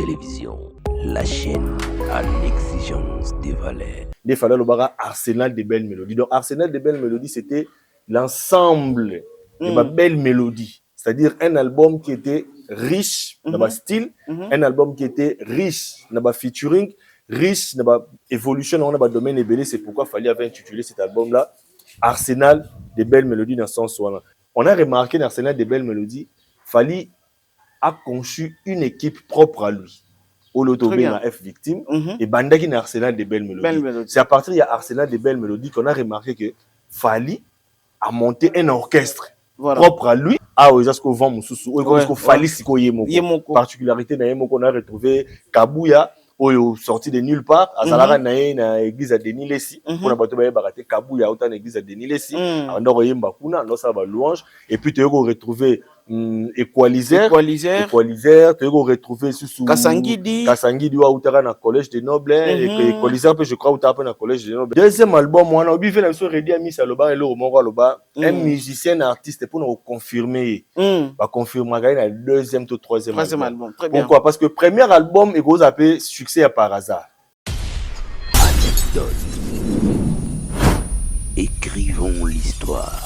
Télévision, la chaîne à l'exigence des valeurs. Il fallait le bar Arsenal des belles mélodies. Donc Arsenal des belles mélodies, c'était l'ensemble de belles mélodies. C'est-à-dire un album qui était riche dans le style, un album qui était riche dans le featuring, riche dans l'évolution dans le domaine ébélé. C'est pourquoi il fallait intituler cet album-là Arsenal des belles mélodies dans son sens. On a remarqué dans Arsenal des belles mélodies, Fally a conçu une équipe propre à lui. Olotobé na F victime et Bandaki na Arsenal des belles mélodies. C'est à partir de Arsenal des belles mélodies qu'on a remarqué que Fally a monté un orchestre propre à lui. Ah oui, jusqu'au vent Moussoussou. Fally siko yemoko. Particularité na yemoko, on a retrouvé Kabouya, sorti de nulle part. Azalara na église à Denis Lessi. On a battu baraté Kabouya autant église à Denis Lessi. On a yemba kuna, on a louange. Et puis tu as retrouvé Équalisateur, tu as retrouvé sous Kassangidi wa utara na collège des nobles Équalisateur je crois utara na collège des nobles. Deuxième album on a obligé la so redia mi saloba et le moko loba un musicien artiste pour nous confirmer va confirmer na deuxième ou troisième album. Très bien. Pourquoi? Parce que premier album est gros appelé succès par hasard. Anecdote. Écrivons l'histoire.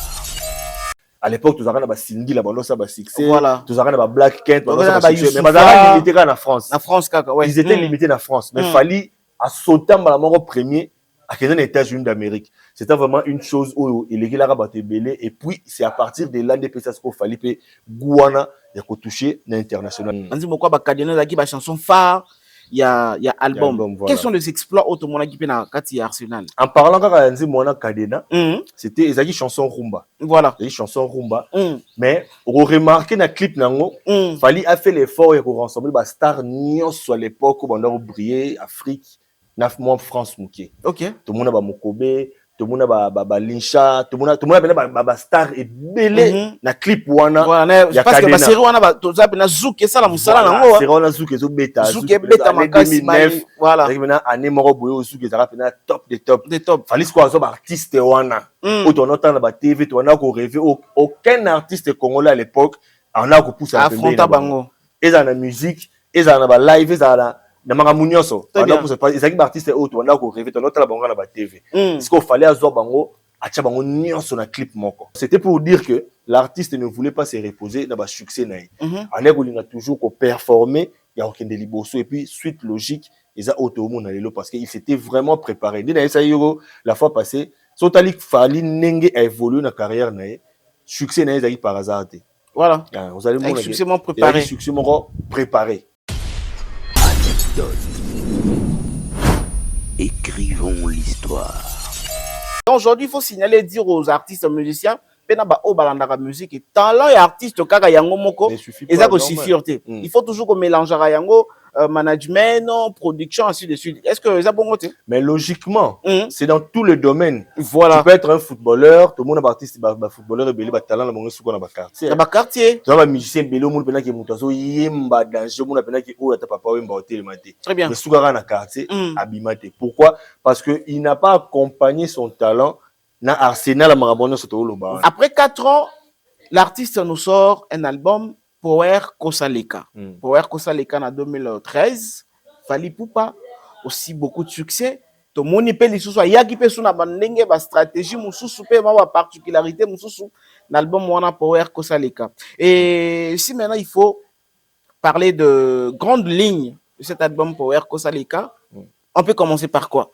À l'époque, tous avons Cindy, la bande, ça va succès. Voilà. Tous avons Black Kent, ça va succès. Mais ils étaient limité en France. En France, ouais. Ils étaient limités en France. Mais Fally a sauté en premier à les États-Unis d'Amérique. C'était vraiment une chose où il est là rabatté belé. Et puis, c'est à partir de là que Fally peut Gouana et toucher l'international. On dit pourquoi Kadena qui va chanson phare. Il y a album. Quels sont les exploits autrement qui peuvent à Arsenal? En parlant de Mona Kadena, c'était une chanson rumba. Voilà. Une chanson rumba. Mais on remarque dans le clip nango, Fally a fait l'effort et qu'on rassemble les stars nions sur l'époque où on a brillé Afrique, 9 mois France mouké. OK. Tout le monde a Mokobe, tout le monde a Lincha, tout le monde a star et belé na clip wana. Voilà, parce que la série wana tout ça na zouk et ça la musala nango. C'est wana zouk et zo beta. Zouk et beta makasi mai. Voilà. C'est maintenant année moro boyo zouk et ça rapena top des top. Fally quoi zo artiste wana. Au ton temps na ba TV, tu wana ko rêver aucun artiste congolais à l'époque en a ko pousser à affronter bango. Et dans la musique, et dans la live, et dans la Namanga Mounioso, ils artistes autres, on a rêvé, on a la bango na ba TV. Ce qu'il fallait avoir bango, acha bango nionso na clip moko. C'était pour dire que l'artiste ne voulait pas se reposer dans ba succès naï. On a toujours ko performer, il y a aucun déliboso et puis suite logique, ils a automo na lelo parce qu'il s'était vraiment préparé. Dès la fois passée, Sotali Fally Nenge a évolué dans carrière naï, succès naï zaki par hasard. Voilà. Vous allez avec succès préparé. Succès préparé. Écrivons l'histoire. Aujourd'hui, il faut signaler, dire aux artistes musiciens, la musique et talent et artiste kaka yango moko et ça suffire. Il faut toujours qu'on mélange yango management, production ainsi de suite. Est-ce que ça bon côté? Mais logiquement, c'est dans tous les domaines. Voilà. Tu peux être un footballeur, tout le monde est artiste, footballeur et belé talent la monnaie sous dans quartier. Dans quartier. Tu as un musicien belé au monde pendant qui montazo yemba danger, monde pendant qui oh ta papa yemba hôtel maté. Très bien. Mais sous dans quartier abimate. Pourquoi? Parce que il n'a pas accompagné son talent. Après 4 ans, l'artiste nous sort un album, Power Kosaleka. Power Kosaleka en 2013. Fally Poupa, aussi beaucoup de succès. Tout le monde peut les sous il y a qui peut sur la stratégie, ma particularité, l'album Power Kosaleka. Et si maintenant il faut parler de grandes lignes de cet album Power Kosaleka, on peut commencer par quoi?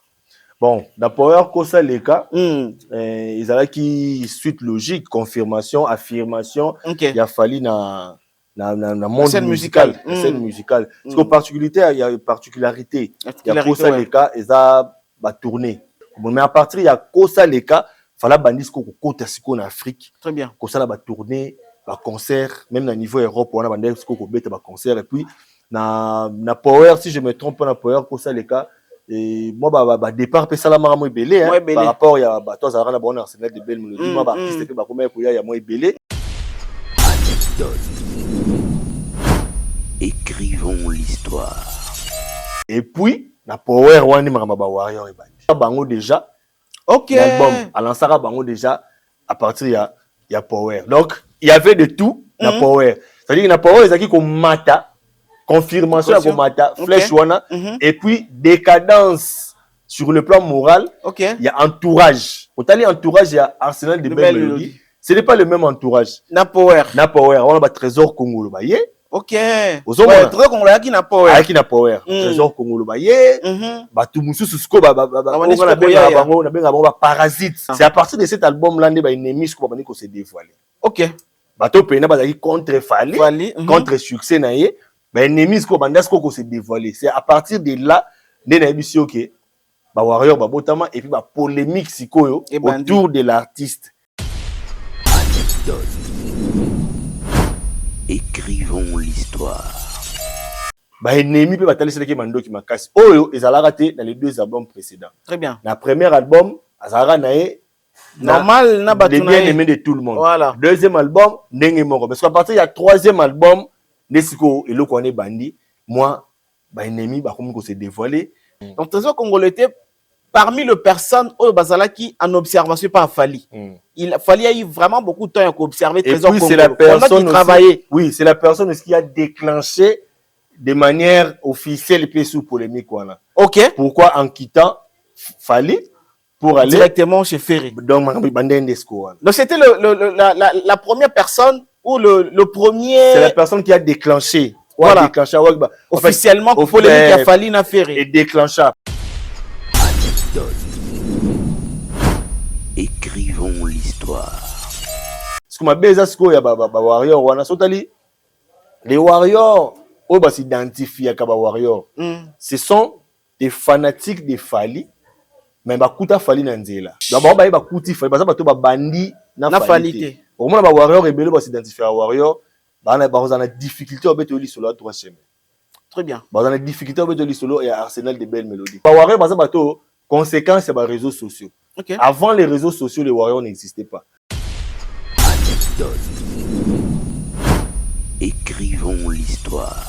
Bon, dans Power Kosaleka, ils avaient qui suite logique, confirmation, affirmation. Il y a fallu dans monde scène musicale. Scène musicale. Parce qu'en particularité, il y a une particularité. Il y a Kosaleka, ils ont tourné. Mais à partir il y a Kosaleka, il fallait bandis en Afrique. Très bien. Kosaleka va tourner, va concert, même au niveau Europe, on a bandis va concert. Et puis, dans Power, si je me trompe pas, dans Power Kosaleka, et moi départ pe sala mara mo belé par rapport ya bato za rana bon Arsenal de belle mélodie moi artiste pe ba comme ko ya mo belé. Écrivons l'histoire. Et puis na Power wani mara ba warrior e bango déjà. OK. L'album à l'ansara bango déjà à partir ya Power. Donc il y avait de tout na Power. C'est-à-dire que na Power ezaki ko mata confirmation à Komata, flèche wana, et puis décadence sur le plan moral. Il y a entourage. Au tali entourage, il y a Arsenal de Belle Mélodie. Ce n'est pas le même entourage. Na power. On a trésor Congolo baye. Trésor Congolo qui na power. Qui na power. Trésor Congolo baye. Batu mususu suko parasite. C'est à partir de cet album là ba ennemi ko ba se dévoiler. Bato pena ba contre Fally, contre succès na ye. Ba ennemi ko ba ko se dévoiler. C'est à partir de là né na ebisi OK. Ba warrior ba botama et puis ba polémique sikoyo autour de l'artiste. Écrivons l'histoire. Bah ennemi peut bataler celui qui mando qui m'a cassé. Oh, ils ont raté dans les 2 albums précédents. Très bien. Dans le premier album, Azara nae normal na batuna bien aimé de tout le monde. Voilà. Deuxième album, ndenge moko. Parce qu'à partir il y a 3e album, Nesiko et le connaît bandi. Moi, bah ennemi bah comme qu'on s'est dévoilé. Donc Trésor Congolais était parmi les personnes au Bazala qui en observation par Fally. Il Fally a eu vraiment beaucoup de temps à observer Trésor Congolais. C'est la personne qui travaillait. Oui, c'est la personne qui a déclenché de manière officielle et sous polémique voilà. Pourquoi en quittant Fally pour aller directement chez Ferry. Donc c'était la première personne ou le premier. C'est la personne qui a déclenché. Voilà. Déclenché, officiellement pour polémique à Fally na Ferry. Et déclencha. Écrivons l'histoire. Ce que ma beza sko ya ba warrior wana sotali les warriors o ba s'identifie ka ba warrior. Ce sont des fanatiques de Fally mais ba kuta Fally na nzela. D'abord ba kuti Fally ba to ba bandi na Fally. Au moins ba warrior ebele ba s'identifie à warrior ba na difficulté obetoli sur la 3e. Très bien. Ba na difficulté obetoli solo et Arsenal de Belle Mélodie. Ba warrior ba to conséquence des réseaux sociaux. Avant les réseaux sociaux, les warriors n'existaient pas. Écrivons l'histoire.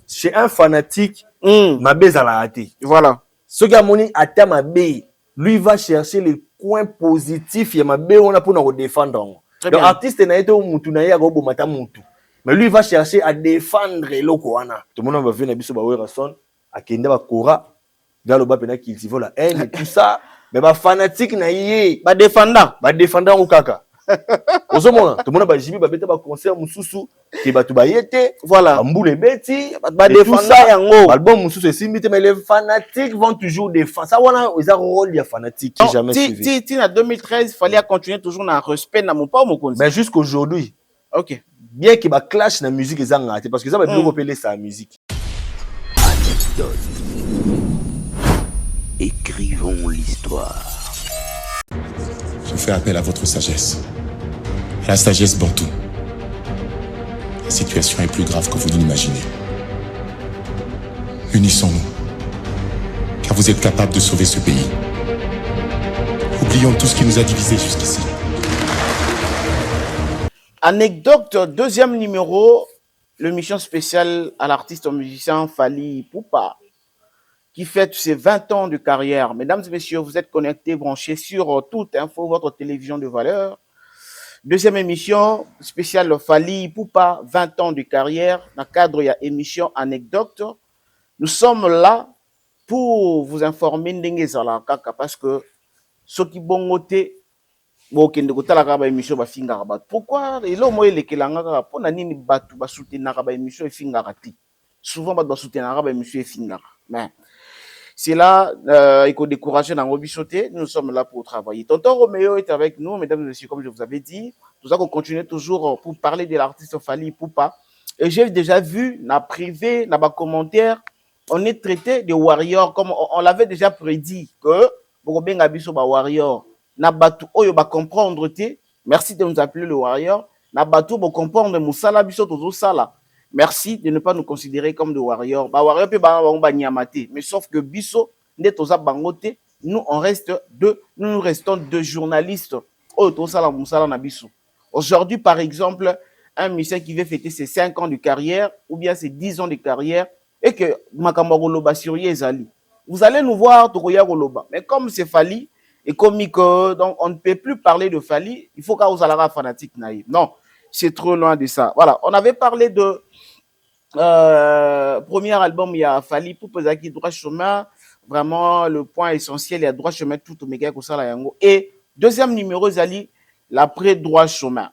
Chez un fanatique, ma bise à la raté. Voilà. Ce gars moni atteint ma bille, lui va chercher les coins positifs et ma bille on a pour nous défendre. L'artiste n'a été au mutu na ya go mata mutu. Mais lui va chercher à défendre le koana. Tout le monde va venir biso ba werason akenda ba kora. Galo ba pena cultiver la haine et tout ça. Mais ba fanatique na yé ba défendant ou kaka. Ozomona tout le monde ba jibi ba beta ba concert mususu ki batu ba yete voilà mbule beti ba défendant yango album mususu esimite mais les fanatiques vont toujours défendre ça wana ils ont rôle ya fanatique qui jamais suivi. En 2013 fallait continuer toujours na respect na mon pas mon konzi. Mais jusqu'aujourd'hui bien que ba clash na musique ezanga parce que ça va bien repeler sa musique. Écrivons l'histoire. Je fais appel à votre sagesse. À la sagesse Bantou. La situation est plus grave que vous ne l'imaginez. Unissons-nous. Car vous êtes capables de sauver ce pays. Oublions tout ce qui nous a divisés jusqu'ici. Anecdote, 2e numéro, l'émission spéciale à l'artiste musicien Fally Poupa, qui fête ses 20 ans de carrière. Mesdames et messieurs, vous êtes connectés, branchés sur Toute Info, votre télévision de valeur. 2e émission spéciale Fally Poupa, 20 ans de carrière. Dans le cadre de l'émission Anecdote, nous sommes là pour vous informer parce que ceux qui bon côté, pourquoi et là moi les kelanga pour nani batu ba soutenir ba émission efingara ti souvent ba soutenir ba émission efingara mais c'est là il faut décourager dans Robichoté. Nous sommes là pour travailler. Tonton Roméo est avec nous, mesdames et messieurs, comme je vous avais dit. Nous allons continuer toujours pour parler de l'artiste Fally Poupa. Et j'ai déjà vu dans privé, dans les commentaires, on est traité de warrior comme on l'avait déjà prédit que Bogobenga biso ba warrior na batu oyo ba comprendre te. Merci de nous appeler le warrior. Na batu bo comprendre musala biso tozo sala. Merci de ne pas nous considérer comme des warriors. Bah warrior pe ba nyamate. Mais sauf que biso ndetoza bangote, nous nous restons deux journalistes. Oh toza la musala na biso. Aujourd'hui par exemple, un musicien qui veut fêter ses 5 ans de carrière ou bien ses 10 ans de carrière et que makambo goloba sur ezali. Vous allez nous voir tokoya goloba. Mais comme c'est Fally et comique donc on ne peut plus parler de Fally, il faut qu'à vous allez fanatique naïf. Non, c'est trop loin de ça. Voilà, on avait parlé de Premier album, il y a Fali Poupa qui droit chemin. Vraiment, le point essentiel, il y a droit chemin tout au méga yango. Et deuxième numéro, Zali, l'après droit chemin.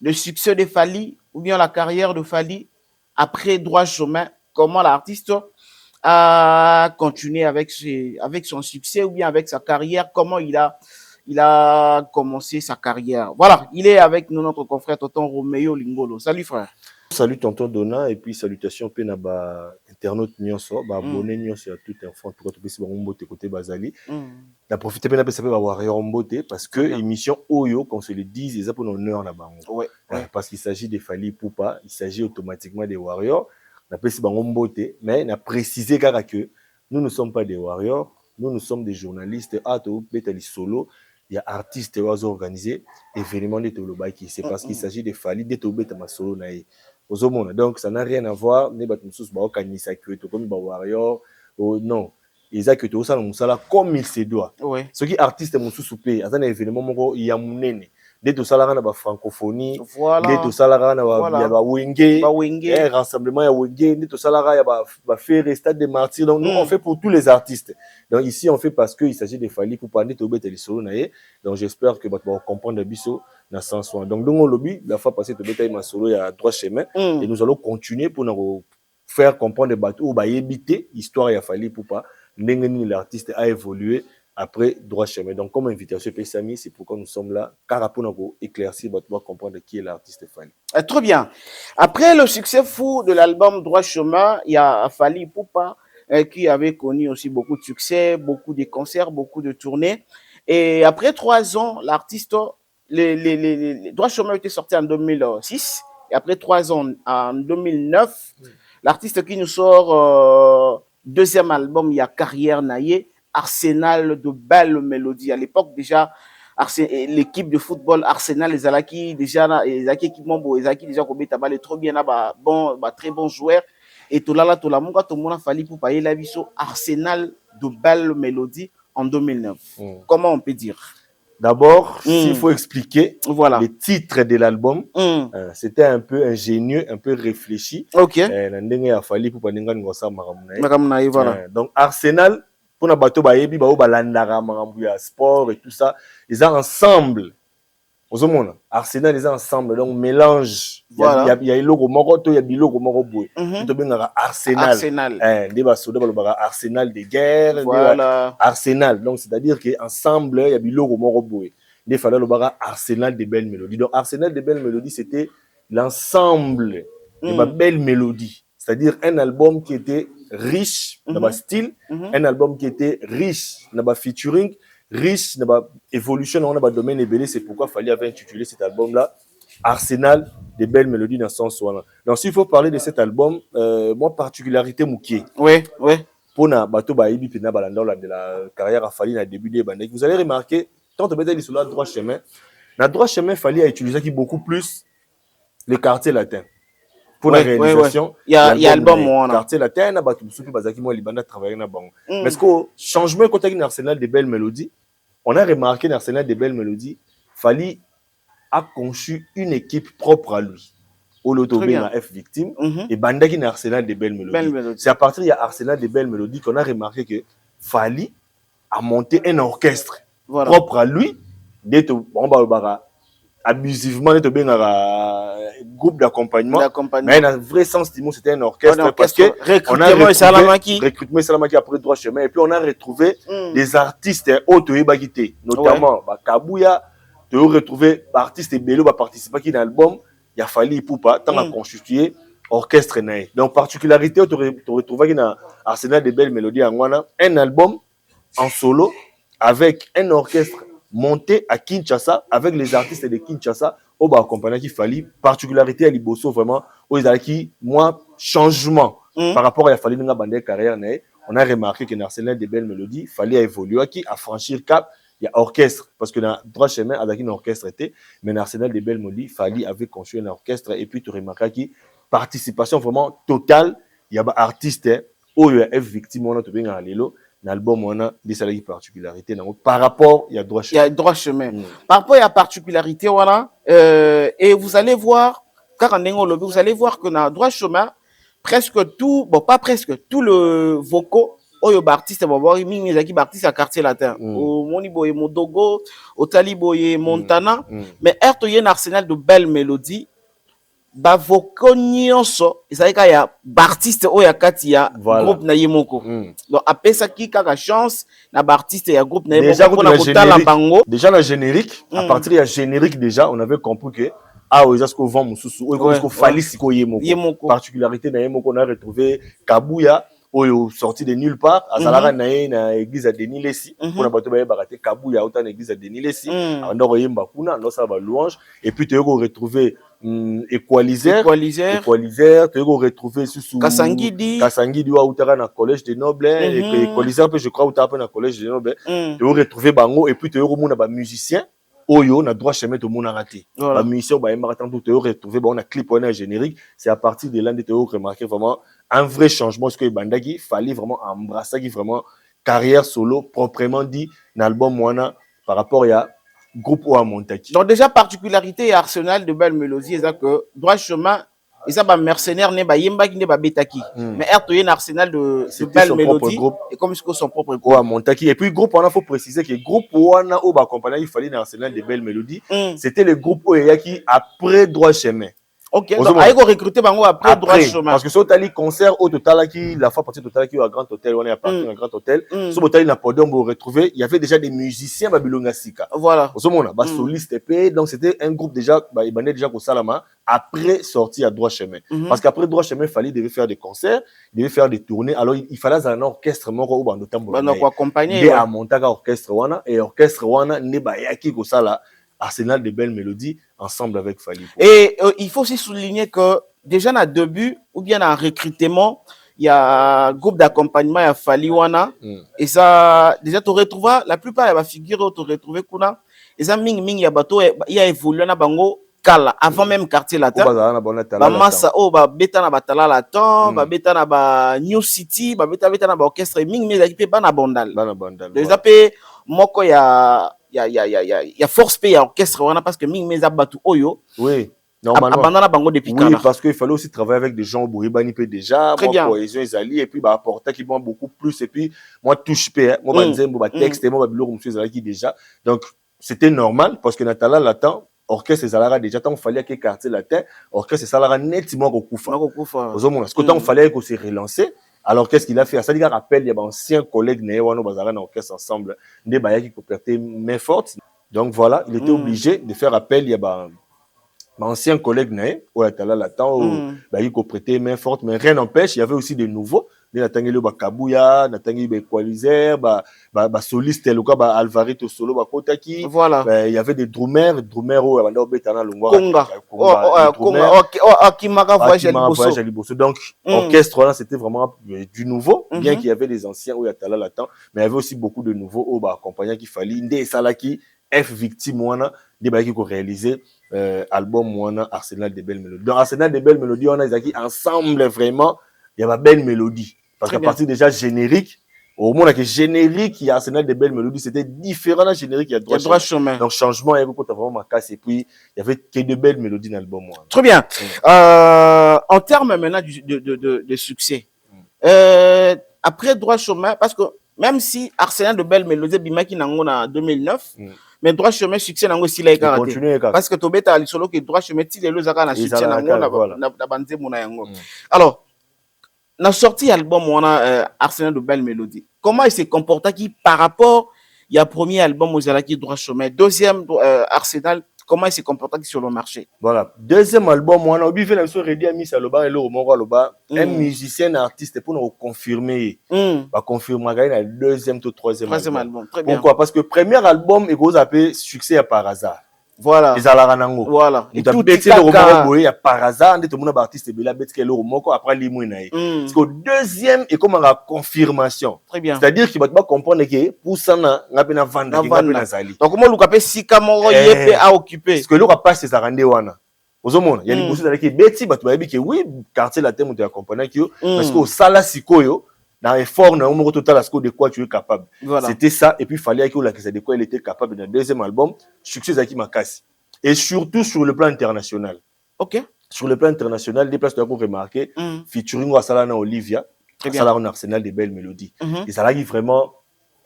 Le succès de Fali, ou bien la carrière de Fali, après droit chemin, comment l'artiste a continué avec son succès, ou bien avec sa carrière, comment il a commencé sa carrière. Voilà, il est avec nous, notre confrère Tonton Roméo Lingolo. Salut frère. Salut tonton Dona et puis salutations pe na ba internaute nyonso ba abonné nyonso à tout enfant tout cas pesi ba mbote côté bazali na profiter pe na pesa pe ba warrior mbote parce que émission Oyo qu'on se le dise ils a pour honneur na bango parce qu'il s'agit de Fali Poupa, il s'agit automatiquement des warriors na pesi ba mbote mais na préciser car que nous ne sommes pas des warriors, nous sommes des journalistes to betali solo. Il y a artistes oiseaux organisés événements de Tolobaki c'est parce qu'il s'agit de Fali de Tobeta masolo nae. Donc ça n'a rien à voir ne bat mususu ba okanisa que to comme ba warrior non ils a que to ça musala comme il se doit ce qui artiste mususu pe azana événement moko ya munene de to sala na ba francophonie de to sala na ba wenge rassemblement ya wenge de to sala ya ba faire stade des martyrs donc nous on fait pour tous les artistes donc ici on fait parce que il s'agit de Fali pour parler to beta les solo nae donc j'espère que va comprendre biso na sens soin donc on lobby la fois passée to beta ma solo ya droit chemin et nous allons continuer pour nous faire comprendre les bateaux ba éviter histoire ya Fali Poupa ndengeni l'artiste a évolué après droit chemin. Donc comme invitation Samy, c'est pourquoi nous sommes là car pour nous éclaircir pour comprendre qui est l'artiste Fali. Très bien. Après le succès fou de l'album Droit chemin, il y a Fali Poupa qui avait connu aussi beaucoup de succès, beaucoup de concerts, beaucoup de tournées. Et après 3 ans, l'artiste les Droit chemin était sorti en 2006 et après 3 ans en 2009, l'artiste qui nous sort deuxième album, il y a Carrière Naïe, Arsenal de belles mélodies. À l'époque, déjà, l'équipe de football Arsenal, les Alaki, déjà, les équipes membres, les Alaki, déjà, comme est trop bien, bon, très bon joueur. Et tout là, tout le monde a fallu pour payer la vie sur Arsenal de belles mélodies en 2009. Comment on peut dire? D'abord, s'il faut expliquer le titre de l'album, c'était un peu ingénieux, un peu réfléchi. Ok. Donc, Arsenal, pour na bateau bayebi ba balandara marambu ya sport et tout ça, ils ont ensemble. Arsenal ils ont ensemble donc mélange. Il y a logo moko to ya bilogo moko boy. To bengaka Arsenal. Ndeba soda ba Arsenal de guerre, Arsenal. Donc c'est-à-dire que ensemble il y a bilogo moko boy. Il fallait le bara Arsenal de belles mélodies. Donc Arsenal de belles mélodies c'était l'ensemble de belles mélodies. C'est-à-dire un album qui était riche dans le style, un album qui était riche dans le featuring, riche dans l'évolution dans le domaine ébélé. C'est pourquoi Fali avait intitulé cet album-là Arsenal des belles mélodies dans son soi. Donc s'il faut parler de cet album, moi particularité moukié. Oui. Pour na bateau baïbi pina balanda de la carrière à Fali na début des bandes. Vous allez remarquer tant que vous sur la droit chemin, na droit chemin Fali a utilisé qui beaucoup plus les quartiers latins. Pour la réalisation, il y a l'album quartier latin na batu musuki bazaki mo libanda travailler na bango. Mais ce que changement côté de Arsenal des belles mélodies, on a remarqué Arsenal des belles mélodies, Fali a conçu une équipe propre à lui. Olotobe na F victime et bandaki na Arsenal des belles mélodies. C'est à partir de Arsenal des belles mélodies qu'on a remarqué que Fali a monté un orchestre propre à lui, d'être abusivement un groupe d'accompagnement, mais dans le vrai sens du mot c'était un orchestre parce que on a recrutement Salamaki après droit chemin et puis on a retrouvé des artistes auto-ébagité, notamment Kabouya, tu as retrouvé artistes et Bello participer à l'album, il a fallu Poupa tant à constituer orchestre naïf. Donc particularité tu retrouves dans Arsenal des belles mélodies en un album en solo avec un orchestre monté à Kinshasa avec les artistes de Kinshasa au bas accompagné qui fallait particularité à Liboso vraiment où ils qui moi changement par rapport à Fali dans bande carrière on a remarqué que dans Arsenal des belles mélodies fallait évoluer qui à franchir cap il y a orchestre parce que dans droit chemin avec un orchestre était mais dans Arsenal des belles mélodies fallait avait construit un orchestre et puis tu remarques qui participation vraiment totale il y a artistes où il y a victime on a tout bien à l'élo. L'album on a des salariés particularités par rapport il y a droit chemin. Il y a droit chemin. Par rapport à particularité voilà et vous allez voir car en lobby vous allez voir que dans droit chemin presque tout, bon, pas presque, tout le vocaux, oyo artiste, bon, mingi ezaki artiste à quartier latin. Au Moni boye Modogo, au Tali boye Montana, mais erto yen arsenal de belles mélodies. Ba vocaux nyonso, ezalika ya artiste oyo kati ya groupe na yemoko. Donc après ça qui kaka chance na artiste ya groupe na yemoko na kotala bango. Déjà la générique, à partir de la générique déjà, on avait compris que ah oui, ça ce qu'on vend mususu, ou comme ce qu'on fallait si ko yemoko. Particularité na yemoko, on a retrouvé Kabuya oyo sorti de nulle part, azalara na église à Denis Lessi, on a bato ba baraté Kabuya autant église à Denis Lessi, on a yemba kuna, non ça va louange et puis tu as retrouvé Equalizer, tu as retrouvé sous Kasangidi ou outara na collège de Noble, Equalizer je crois outara na collège de Noble, tu as retrouvé bango et puis tu as retrouvé ba musicien oyo na droit chemin tout monde a raté. La musicien ba marathon tout tu as retrouvé on a clip on a générique, c'est à partir de là que tu as remarqué vraiment un vrai changement ce que bandaki fallait vraiment embrasser qui vraiment carrière solo proprement dit dans l'album Wana par rapport à groupe Oa Montaki. Donc déjà particularité et arsenal de belles mélodies c'est que droit chemin et ça ba mercenaire ne ba yemba qui ne ba betaki mais erto un arsenal de belles mélodies et comme son propre groupe Oa Montaki et puis groupe Wana faut préciser que groupe Wana au ba compagnie il fallait un arsenal de belles mélodies c'était le groupe Oya qui après droit chemin. Ok, donc aïe recruter bango après droit chemin. Parce que si on concert au total qui la fois partie total qui au grand hôtel on est à partir d'un grand hôtel si on na podium vous retrouver il y avait déjà des musiciens Babylonga Sika. Voilà. Au moment là soliste épée donc c'était un groupe déjà il bandait déjà au Salama après sorti à droit chemin parce qu'après droit chemin il devait faire des concerts il devait faire des tournées alors il fallait un orchestre moko ou bando tambo donc accompagner et à Montaka orchestre wana et orchestre wana ne ba yaki ko sala arsenal de belles mélodies ensemble avec Fally. Et il faut aussi souligner que déjà dans le début ou bien dans le recrutement, il y a un groupe d'accompagnement, il y a Fally Wana. Et ça, déjà, tu retrouves, la plupart, il y a figure, tu retrouves Kuna. Et ça, il y a bateau, il y a évolué dans Bango, Kala, avant même quartier latin. Ba massa, ba beta na batala latin, ba beta na ba New City, ba beta na ba orchestre, ming, mais il y a pas na bandal. Déjà, moko ya force pay orchestre wana parce que ming meza batu oyo oui normalement abandona bango depuis oui parce qu'il fallait aussi travailler avec des gens au Bouribani peut déjà moi cohésion ezali et puis ba apporter qui vont beaucoup plus et puis moi touche pay moi banzembo ba texte moi ba biloko monsieur ezali qui déjà donc c'était normal parce que Natala latin orchestre ezalaka déjà tant fallait que quartier latin orchestre ezalaka nettement kokufa ozomona ce que tant fallait que se relancer. Alors, qu'est-ce qu'il a fait? Ça dit qu'il rappelle, il y a anciens collègues, il y a un orchestre ensemble, des bailleurs qui coopéraient main forte. Donc voilà, il était obligé de faire appel, il y a un ancien collègue, qui coopéraient main forte, mais rien n'empêche, il y avait aussi des nouveaux. Il y a Kabuya, Equalizer, soliste, Alvarito Solo, Kotaki. Voilà. Il y avait des drummers, donc, orchestre, là, c'était vraiment du nouveau, bien qu'il y avait des anciens où il y a là-dedans, mais il y avait aussi beaucoup de nouveaux où accompagnant qu'il fallait. Des Salaki, F victime, des bails qui ont réalisé album Arsenal des belles mélodies. Dans Arsenal des belles mélodies, on a des ensemble vraiment, il y a une belle mélodie. Parce qu'à partir déjà générique, au moment que générique, il y a Arsenal des belles mélodies, c'était différent d'un générique, il y a droit chemin. Donc changement, il y avait vraiment ma casse et puis il y avait que de belles mélodies dans l'album. Très bien. En termes maintenant de succès, après droit chemin, parce que même si Arsenal de belles mélodies, Bimaki Nango en 2009, mais droit chemin succès nango si la karaté parce que tobeta ali solo que droit chemin ti lelo zaka na succès nango na banze mona yango. Alors na sorti album on a Arsenal de belles mélodies. Comment il s'est comporté qui par rapport il y a premier album aux Alaki droit chemin, deuxième Arsenal comment il s'est comporté sur le marché? Voilà, deuxième album on a obligé la so ready ami saloba et le moko loba un musicien artiste pour nous confirmer va confirmer le deuxième ou troisième album. Très bien. Pourquoi? Parce que premier album il vous appelle succès par hasard. Voilà. Les alaranango. Voilà. Et tout bêté le roman boy par hasard tout le monde artiste bela bêté le roman après limouinaï. Parce que deuxième est comme une confirmation. Très bien. C'est-à-dire qu'il va pas comprendre que pour ça na pena vendre qui na zali. Donc comment le capé sika moko yepé à occuper. Parce que le pas c'est ça rende wana. Ozomona, il y a des bosses qui bêti ba tu ba bi que oui quartier la thème de accompagner qui parce que au sala sikoyo dans effort na numéro total à ce de quoi tu es capable. Voilà. C'était ça et puis il fallait que la de quoi il était capable dans le deuxième album succès Zaki Makasi et surtout sur le plan international. OK. sur le plan international, des places que vous remarqué, featuring Wasala na Olivia, Wasala en arsenal de belles mélodies. Et ça là qui vraiment,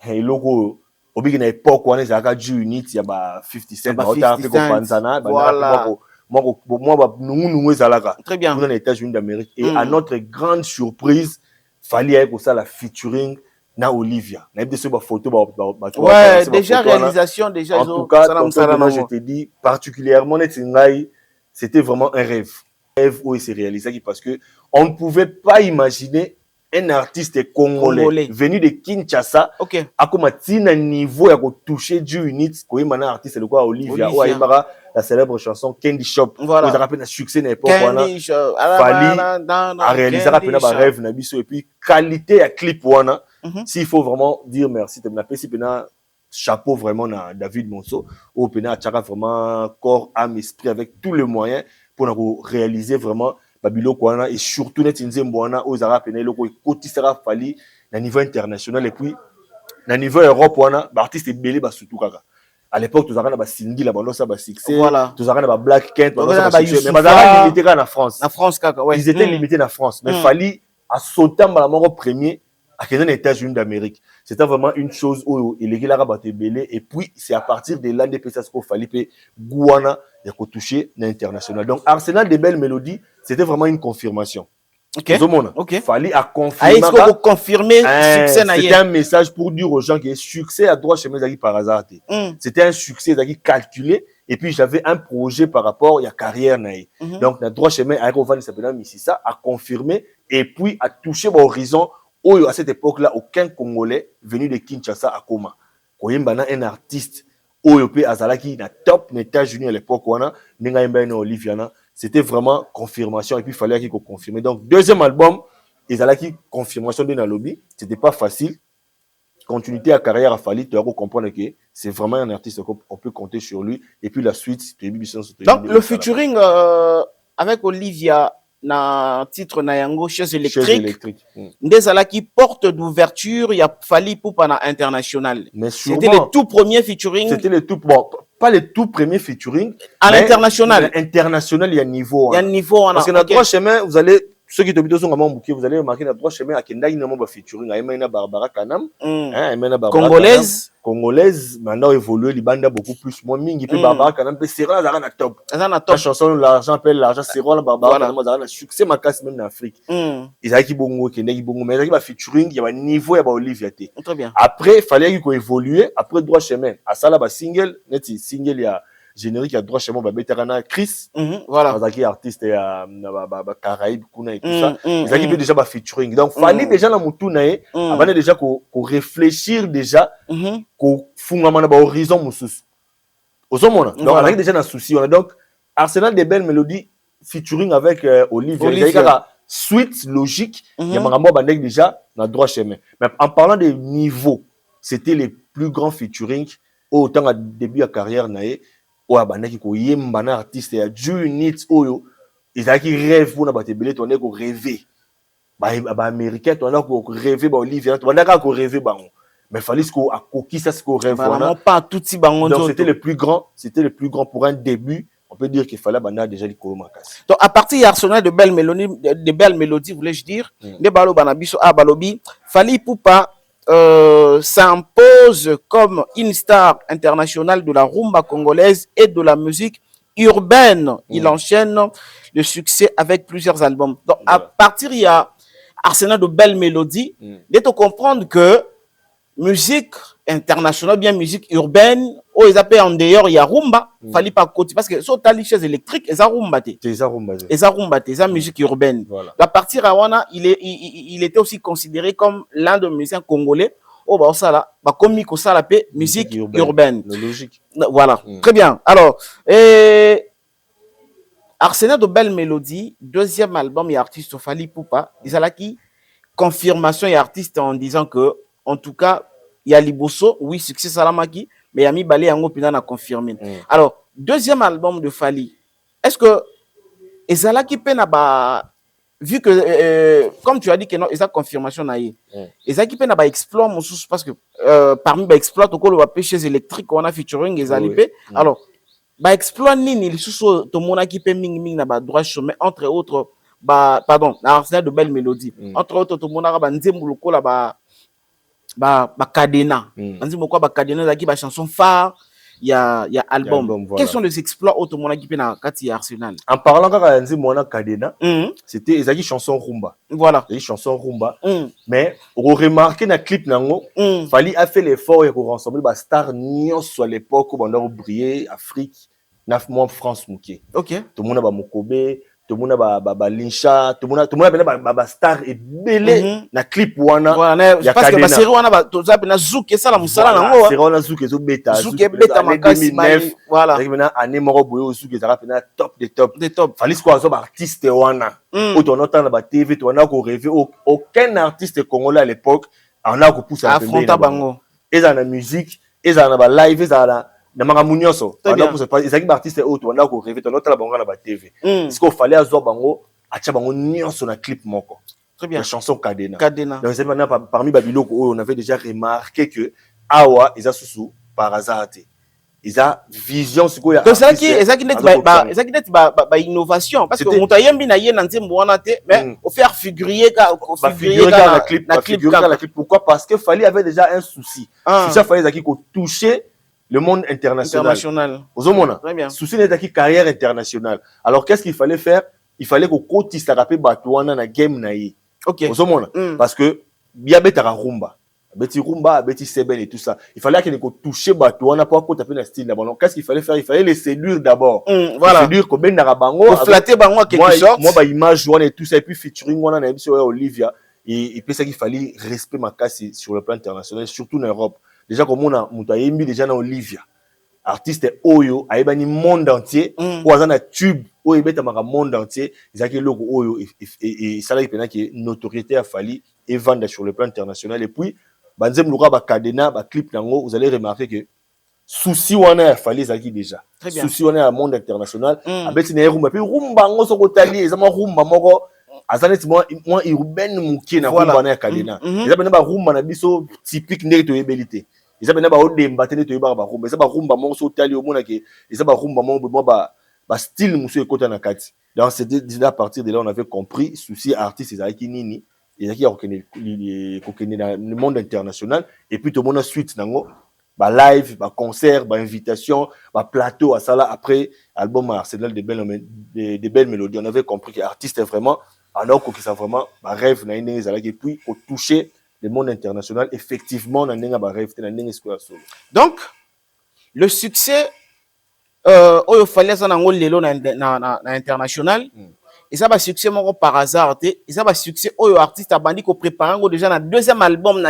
un logo, au bout d'une époque, on est à du unit, il y a 50 Cent, voilà. Moi, très bien. Dans les États-Unis d'Amérique. Et à notre grande surprise, fallait avec ça la featuring na Olivia. On a des photos. Ouais, déjà réalisation, déjà. En tout cas, je te dis, particulièrement, c'était vraiment un rêve. Un rêve où il s'est réalisé parce que on ne pouvait pas imaginer un artiste congolais venu de Kinshasa à comme un niveau à toucher du unit comme un artiste le quoi Olivia ou Aïmara la célèbre chanson Candy Shop vous avez rappelé un succès n'importe quoi fallait à réaliser rapidement un rêve na biso et puis qualité à clip wana s'il faut vraiment dire merci de m'appeler si pena chapeau vraiment na David Monso au pena tchaka vraiment corps âme esprit avec tous les moyens pour réaliser vraiment Babilo Kwana et surtout net Nzembwana aux Arabes et loko côté sera fali na niveau international et puis na niveau Europe wana artiste belé ba surtout kaka à l'époque tous arana ba Cindy la balosa ba succès tous arana ba Black Kent balosa ba succès mais bazara limité na France kaka ouais ils étaient limités na France mais fali à sauter la mort premier à les États-Unis d'Amérique c'était vraiment une chose où il est là batté belé et puis c'est à partir de là des pesos qu'on fallait payer Gouana et qu'on toucher l'international donc arsenal des belles mélodies c'était vraiment une confirmation. Fallait à confirmer. Est-ce que vous confirmez succès na c'était un message pour dire aux gens que succès à droit chez mes par hasard. C'était un succès calculé et puis j'avais un projet par rapport à la carrière naïe. Donc na droit chemin à Rovan s'appelle Mississa à confirmer et puis à toucher l'horizon où à cette époque-là aucun Congolais venu de Kinshasa à Koma. Koyembana un artiste OEP Azalaki na top na États-Unis à l'époque wana ninga yemba Oliviana c'était vraiment confirmation et puis il fallait qu'il confirme donc deuxième album Azalaki confirmation de na lobby c'était pas facile continuité à carrière a fallu tu dois comprendre que c'est vraiment un artiste qu'on peut compter sur lui et puis la suite donc le featuring avec Olivia na titre na yango chaise électrique ndezalaki porte d'ouverture il a fallu pour pendant international c'était le tout premier featuring c'était le tout bon pas le tout premier featuring à l'international international il y a niveau parce que dans droit chemin vous allez ceux qui te disent vous allez remarquer dans droit chemin à Kenda il y a featuring Aimena Barbara Kanam Aimena Barbara congolaise maintenant évolué libanda beaucoup plus moins mingi puis Barbara Kanam peut serrer la top la chanson l'argent appelle l'argent serrer la Barbara Kanam a un succès macasse même en Afrique ils a qui bongo Kenda qui bongo mais il y a featuring il y a un niveau il y a Olivia T après il fallait qu'il évoluer après droit chemin à ça là single net single il y a générique à droit chez moi Beterana Chris voilà qui artiste et Caraïbes kuna et tout ça ils avaient déjà ba featuring donc fallait déjà la mutuna avant déjà qu'on réfléchir déjà qu'on fungama na ba horizon mususu ozomona donc on a déjà un souci on a donc arsenal des belles mélodies featuring avec Olivia suite logique il y a makambo bandek déjà na droit chemin mais en parlant des niveaux c'était les plus grands featuring autant à début de carrière naé oya bandaki koyemba na artiste ya unit oyo ezalaki rêve mpona bato ebele tondaki korêve baaméricain tondaki korêve baolivia tondaki korêve bango mais fallait siko akokisa siko rêve wana donc c'était le plus grand pour un début on peut dire qu'il fallait banda déjà likolo makasi donc à partir d'Arsenal de belles mélodies voulais-je dire nde baloba na biso balobi Fally Ipupa s'impose comme une star internationale de la rumba congolaise et de la musique urbaine. Il enchaîne le succès avec plusieurs albums. Donc, à partir, il y a arsenal de belles mélodies. Il faut comprendre que musique internationale, bien musique urbaine, où ils appellent en dehors, il y a rumba. Fallait pas côté. Parce que sur ta lichesse électrique, ils ont rumba. Ils ont rumba. Ils ont musique urbaine. Voilà. À partir de Wana, il était aussi considéré comme l'un des musiciens congolais. Oh, bah, ça là, bah, comme Miko ça la paix, musique urbaine. Logique. Voilà. Très bien. Alors, arsenal de belles mélodies, deuxième album, il y a artiste Fally Ipupa. Ils ont là qui confirmation et artiste en disant que, en tout cas, il y a Liboso, oui, succès Salamaki, mais il y a mis Balé Yango Pina a confirmé. Alors, deuxième album de Fally, est-ce que Ezalaki Penaba, vu que, comme tu as dit que non, Ezalaki confirmation naïe, Ezalaki Penaba explore mon sous parce que parmi les exploits, on a pêché électriques, on a featuring Ezalipé. Alors, ba exploit nini lisusu tomonaki pe mingi na ba droit chemin entre autres ba pardon na Arsenal de Belle Mélodie entre autres tomonaka ba nzembo lokola ba cadena nzembo kwa ba cadena zaki ba chanson phare ya album, voilà. Quels sont les exploits automonaki pe na kati ya Arsenal? En parlant kaka ya nzembo na cadena c'était ezaki chanson rumba, voilà, ezaki chanson rumba mais on remarqué na clip nango fallait a fait l'effort et pour rassembler ba star nyonso à l'époque où on a brillé Afrique na moi France muké. OK, tout le monde ba Mokobe, tout le monde ba Linsha, tout le monde ba star et belé na clip wana. Voilà, parce que ba série wana ba toza na Zouk et ça la musala nango. C'est wana Zouk ezo beta. Zouk beta makasi mai. Voilà. C'est maintenant année moko boyo Zouk ezara pena top des top. Des top. Fallait quoi zo ba artiste wana. Ou ton entend na ba TV, tu wana ko rêver aucun artiste congolais à l'époque en a ko pousser à affronter bango. Eza na musique, eza na ba live, eza na manga munyoso pendant pour pas ezaki ba artiste auto on a ko rêver ton autre la bango na ba TV parce qu'il fallait azo bango acha bango nyonso na clip moko. Très bien. La chanson Cadena. Donc c'est maintenant parmi babiloko on avait déjà remarqué que awa eza susu par hasard ils a vision siko ya. Donc ezaki net ba innovation parce que moto yembi na ye na nzembo wana te mais au faire figurer na clip. Pourquoi? Parce que Fally avait déjà un souci. Ça fallait ezaki ko toucher le monde international. Très bien. Souci n'est carrière internationale. Alors qu'est-ce qu'il fallait faire? Il fallait qu'on cotise à rapper Batouana na game naïe. OK. Parce que bien betara rumba. Beti rumba, beti seben et tout ça. Il fallait qu'il nous toucher Batouana pour qu'on tape le style d'abord. Qu'est-ce qu'il fallait faire? Il fallait les séduire d'abord. Voilà. Séduire comme ben narabango. Pour flatter bango quelque sorte. Moi ba image wana et tout ça et puis featuring wana na sur Olivia et puis ça qu'il fallait respect ma casse sur le plan international surtout en Europe. Déjà comme on a mutayembi déjà na Olivia artiste oyo aibani monde entier ou azana tube oyo beta maka monde entier izaki logo oyo et ça là pena qui notoriété a Fally et vendre sur le plan international et puis banzem luka ba cadena ba clip nango vous allez remarquer que souci wana a Fally zaki déjà souci wana a monde international abeti na rumba puis rumba ngo soko tali ezama rumba moko azaneti moi urbaine mukie na rumba na cadena ezaba na ba rumba na biso typique ndenge to yebelité. Ils avaient pas odemba tene to yeba ba rumba ils ba rumba mo so tali o mona ke ils ba rumba mo ba style muso ekota na kati. Donc c'était déjà à partir de là on avait compris souci artiste ils aki nini ils aki kokene dans le monde international et puis tout le monde suite nango ba live ba concert ba invitation ba plateau à ça là après album Arsenal de belles mélodies on avait compris que artiste est vraiment alors que ça vraiment ba rêve na ine ezala et puis au toucher le monde international, effectivement, donc, le succès, il fallait ça dans le international. Et ça va succès par hasard. Et ça va succès, artiste a bandit qu'on prépare déjà dans le deuxième album,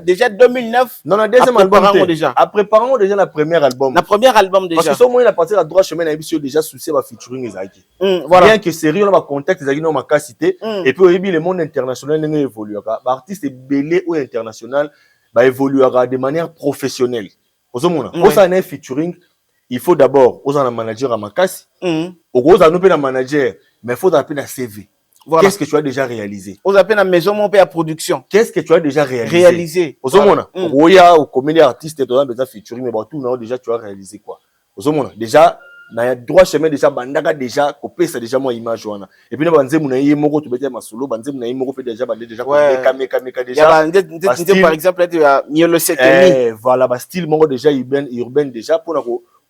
déjà 2009. Non, le deuxième album déjà. Après, préparons déjà le premier album. Le premier album déjà. Parce que au moins, il a parti à droit chemin, il a déjà souci à featuring Ezaki. Voilà. Bien que sérieux, on a contexte Ezaki dans ma cité. Et puis, le monde international évolue. L'artiste est belé ou international, va évoluer de manière professionnelle. Pour ça, un featuring, il faut d'abord, aux un manager à ma casse. Au gros, un manager. Mais il faut appeler un CV. Voilà. Qu'est-ce que tu as déjà réalisé? Vous appelez la maison, mon père, production. Qu'est-ce que tu as déjà réalisé? Au Oya, au comédien artiste, tu as déjà featuring, mais bon, tout, non, déjà, tu as réalisé quoi? Déjà, na ya droit chemin déjà bandaka déjà kopesa déjà moi image wana et puis na banze muna yé moko to beta masolo banze muna yé moko fait déjà bandé déjà kameka déjà par exemple ya miolo sekeni voilà ba style moko déjà urbain déjà pour na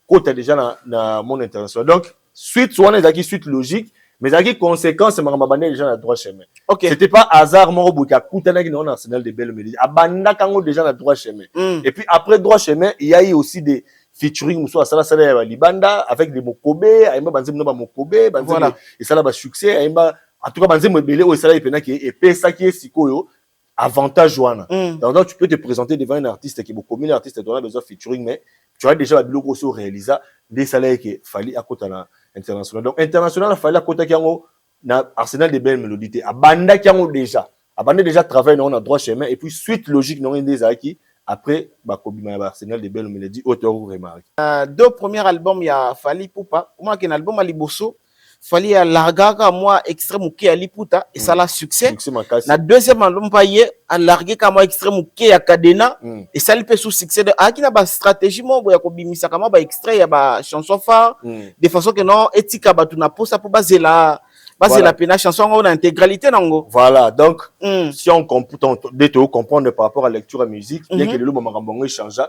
kota déjà na monde international donc suite wana ezaki suite logique mais ezaki conséquence makamba bandé déjà na droit chemin. Okay. C'était pas hasard moko buka kutana ki na Arsenal de Belle Mélodie abandaka ngo déjà na droit chemin et puis après droit chemin il y a eu aussi des featuring muso asala sala ya libanda avec des mokobe aimba banzemu na ba mokobe banzemu et ça là ba succès aimba en tout cas banzemu belé o sala ipena ki et pesa ki sikoyo avantage wana donc tu peux te présenter devant un artiste qui est beaucoup mieux artiste dont on a besoin featuring mais tu as déjà biloko aussi réalisé des salaires qui Fally à côté na international donc international Fally à côté qui ngo na Arsenal de Belle Mélodie abanda qui ngo déjà abandé déjà travail on a droit chemin et puis suite logique non des aki. Après, Bakobima Arsenal de Belle Mélodie, auteur remarque. Deux premiers albums, il y a Fally Poupa. Moi, qui un album à Liboso, Fali a largué moi extrême qui a liputa et ça l'a succès. La deuxième album paye a largué comme extrême qui a cadena et ça lui fait sous succès de qui n'a pas stratégie moi boya ko bimisa kama ba extrait ya ba chanson phare de façon que non etika ba tuna posa pour baser la pena chanson en intégralité nango. Voilà, donc si on comprendre par rapport à la lecture à musique, bien que le moment change,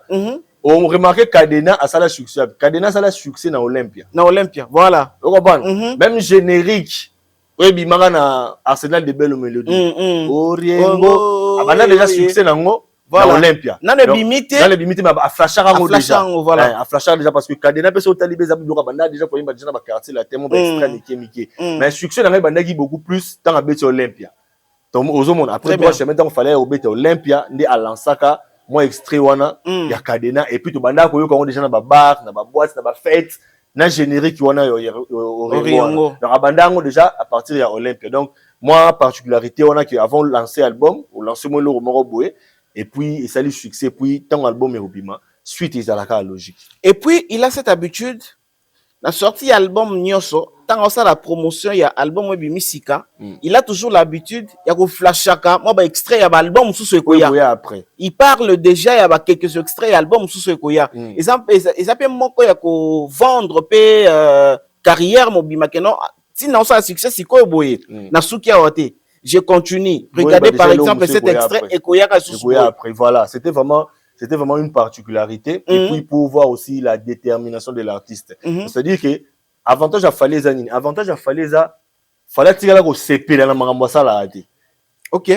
on remarque Cadena a ça la succès. Cadena ça la succès dans Olympia. Dans Olympia, voilà. Vous comprenez? Même générique. Oui, bimanga na Arsenal de belles mélodies. Oriengo, abana déjà succès dans Olympia. Dans le bimité. Dans le bimité, mais à flashar déjà. Voilà. À flashar déjà parce que Cadena peut se talibé zabidoka banda déjà pour imaginer ba quartier la tellement extra Mickey. Mais succès dans banda qui beaucoup plus dans la bête Olympia. Donc aux monde après droit chemin tant fallait au bête Olympia ndi à Lansaka. Moi extrait wana ya Cadena et puis to banda ko yo ko déjà na ba bar na ba boîte na ba fête na générique wana au Oriengo. Donc banda ngo déjà à partir de Olympia. Donc moi particularité wana que avant lancer album ou lancer moi le Romero Boé et puis ça lui succès puis tant album est obima suite ils à la logique. Et puis il a cette habitude la sortie album Nyoso tant ça la promotion il y a album Webi Misika il a toujours l'habitude il y a ko flashaka moi ba extrait il y a album sous ce koya après il parle déjà il y a quelques extraits album sous ce koya ils appellent mon koya ko vendre pe carrière mobima que non sinon ça succès c'est quoi boye na sukia wote je continue regardez par exemple cet extrait et koya ka sous après voilà c'était vraiment une particularité et puis pour voir aussi la détermination de l'artiste c'est-à-dire que avantage à Faleza nini avantage à Faleza fallait tirer la CP dans la makambo ça là OK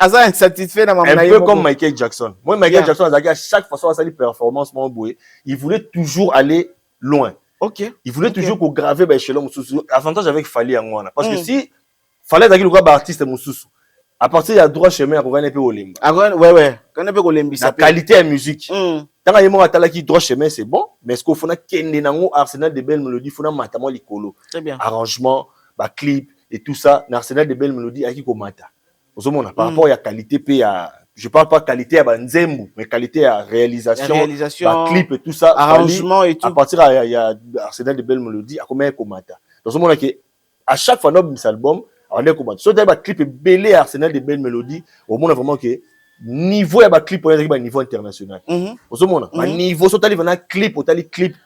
asa insatisfait dans ma un peu comme Michael Jackson. Moi Michael Jackson à chaque fois ça lui performance mon boy il voulait toujours aller loin. OK il voulait toujours qu'on graver échelon avantage avec Fali en parce que si fallait d'ailleurs le artiste mususu à partir de droit chemin pour gagner peu Olimba. Ouais quand peu Olimba la qualité de musique. Tant que moi atala qui droit chemin c'est bon mais est-ce qu'on faut na kende nango Arsenal de belles mélodies faut na matamo likolo. Très bien. Arrangement, ba clip et tout ça, Arsenal de belles mélodies aki ko mata. Par rapport à la qualité, je ne parle pas de qualité à Banzembu, mais qualité à réalisation, clip et tout ça, arrangement et tout. À partir de Arsenal de belles mélodies, à combien de comata. Donc, ce moment à chaque fois, notre album, on est comata. Si on a un clip belé Arsenal de belles mélodies, au monde vraiment que niveau à clip, on est à niveau international. Au moment niveau, si on a un clip,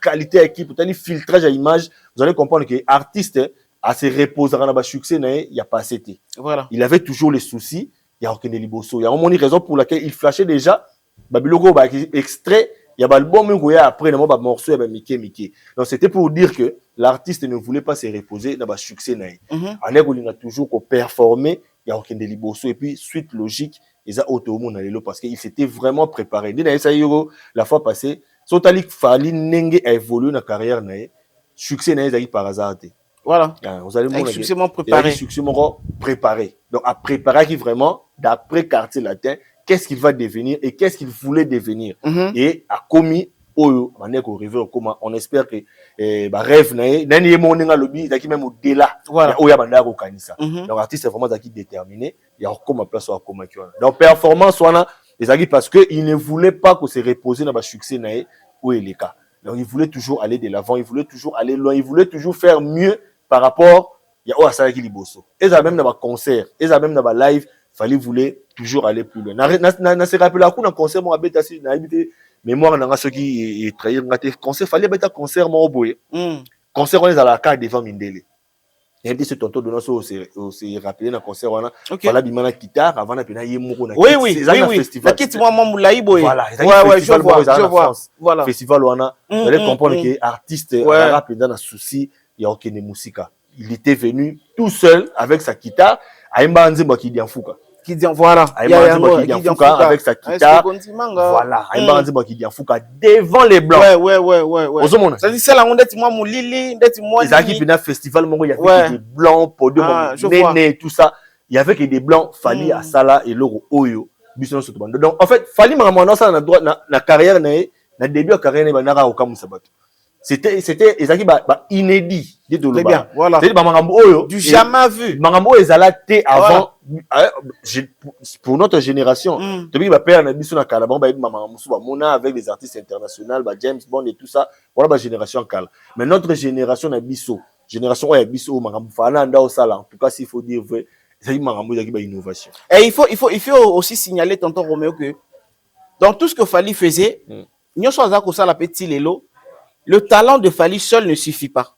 qualité à clip, on a filtrage à image, vous allez comprendre que l'artiste, à se reposer dans le succès, il n'y a pas assez. Voilà. Il avait toujours les soucis. Il y a aucun liboso. Il y a une raison pour laquelle il flashait déjà. Babilogo, extrait. Il y a l'album après, il y a morceau, il y a Mickey. Donc c'était pour dire que l'artiste ne voulait pas se reposer dans le succès. Il a toujours performé. Il n'y a aucun liboso. Et puis, suite logique, ils ont auto parce qu'il s'était vraiment préparé. La fois passée, Sotali Fali Nenge a évolué dans la carrière. Succès n'a par hasard. Voilà. Vous allez avec succèsement préparé. Préparé. Donc, à préparer qui vraiment, d'après quartier latin, qu'est-ce qu'il va devenir et qu'est-ce qu'il voulait devenir. Et à commis, on espère que rêve n'est pas lobby, même au-delà. Voilà. Donc, l'artiste est vraiment déterminé. Il y a encore ma place à comment. Donc, performance, parce qu'il ne voulait pas que se reposer dans le succès où il est cas. Donc, il voulait toujours aller de l'avant, il voulait toujours aller loin, il voulait toujours faire mieux par rapport à ça qui liboso. Et ça même dans le concert, et ça même dans le live, fallait voulait toujours aller plus loin. Na se rappelle à coup dans concert moi bêta si na habité mémoire dans ceux qui est trahir ngate concert fallait bêta concert moi boye. Concert on est à la carte devant Mindele. Et puis ce tonton de nous se rappeler dans concert on a fallait bimana guitare avant na pena yemoko na festival. La kit moi moulaï boye. Voilà, je vois. Voilà. Festival on a vous allez comprendre que artiste rap dans un souci il y a aucun musique. Il était venu tout seul avec sa guitare à Mbanzimba qui dit en fouka. Qui dit voilà. Avec sa guitare. Voilà. À Mbanzimba qui dit en fouka devant les blancs. Ouais. Ça dit ça là on dit moi moulili, dit moi. Les équipes dans festival il y avait des blancs podium néné tout ça. Il y avait que des blancs Fali à Sala et Loro Oyo. Donc en fait Fali m'a ça na droit na carrière na début de carrière na nara okamu sabato. C'était ezaki inédit de Très bien, voilà. C'est makambo du jamais vu. Makambo ezala té avant pour notre génération. Depuis ba père na biso na kala ba makambo ba mona avec les artistes internationaux, James Bond et tout ça, voilà ba génération kala. Mais notre génération na biso génération oyo ya biso makambo fana nda osala en tout cas s'il faut dire vrai c'est makambo ezaki ba innovation. Et il faut aussi signaler tonton Roméo que dans tout ce que Fally faisait nyonso aza ko sala petit lelo le talent de Fally seul ne suffit pas.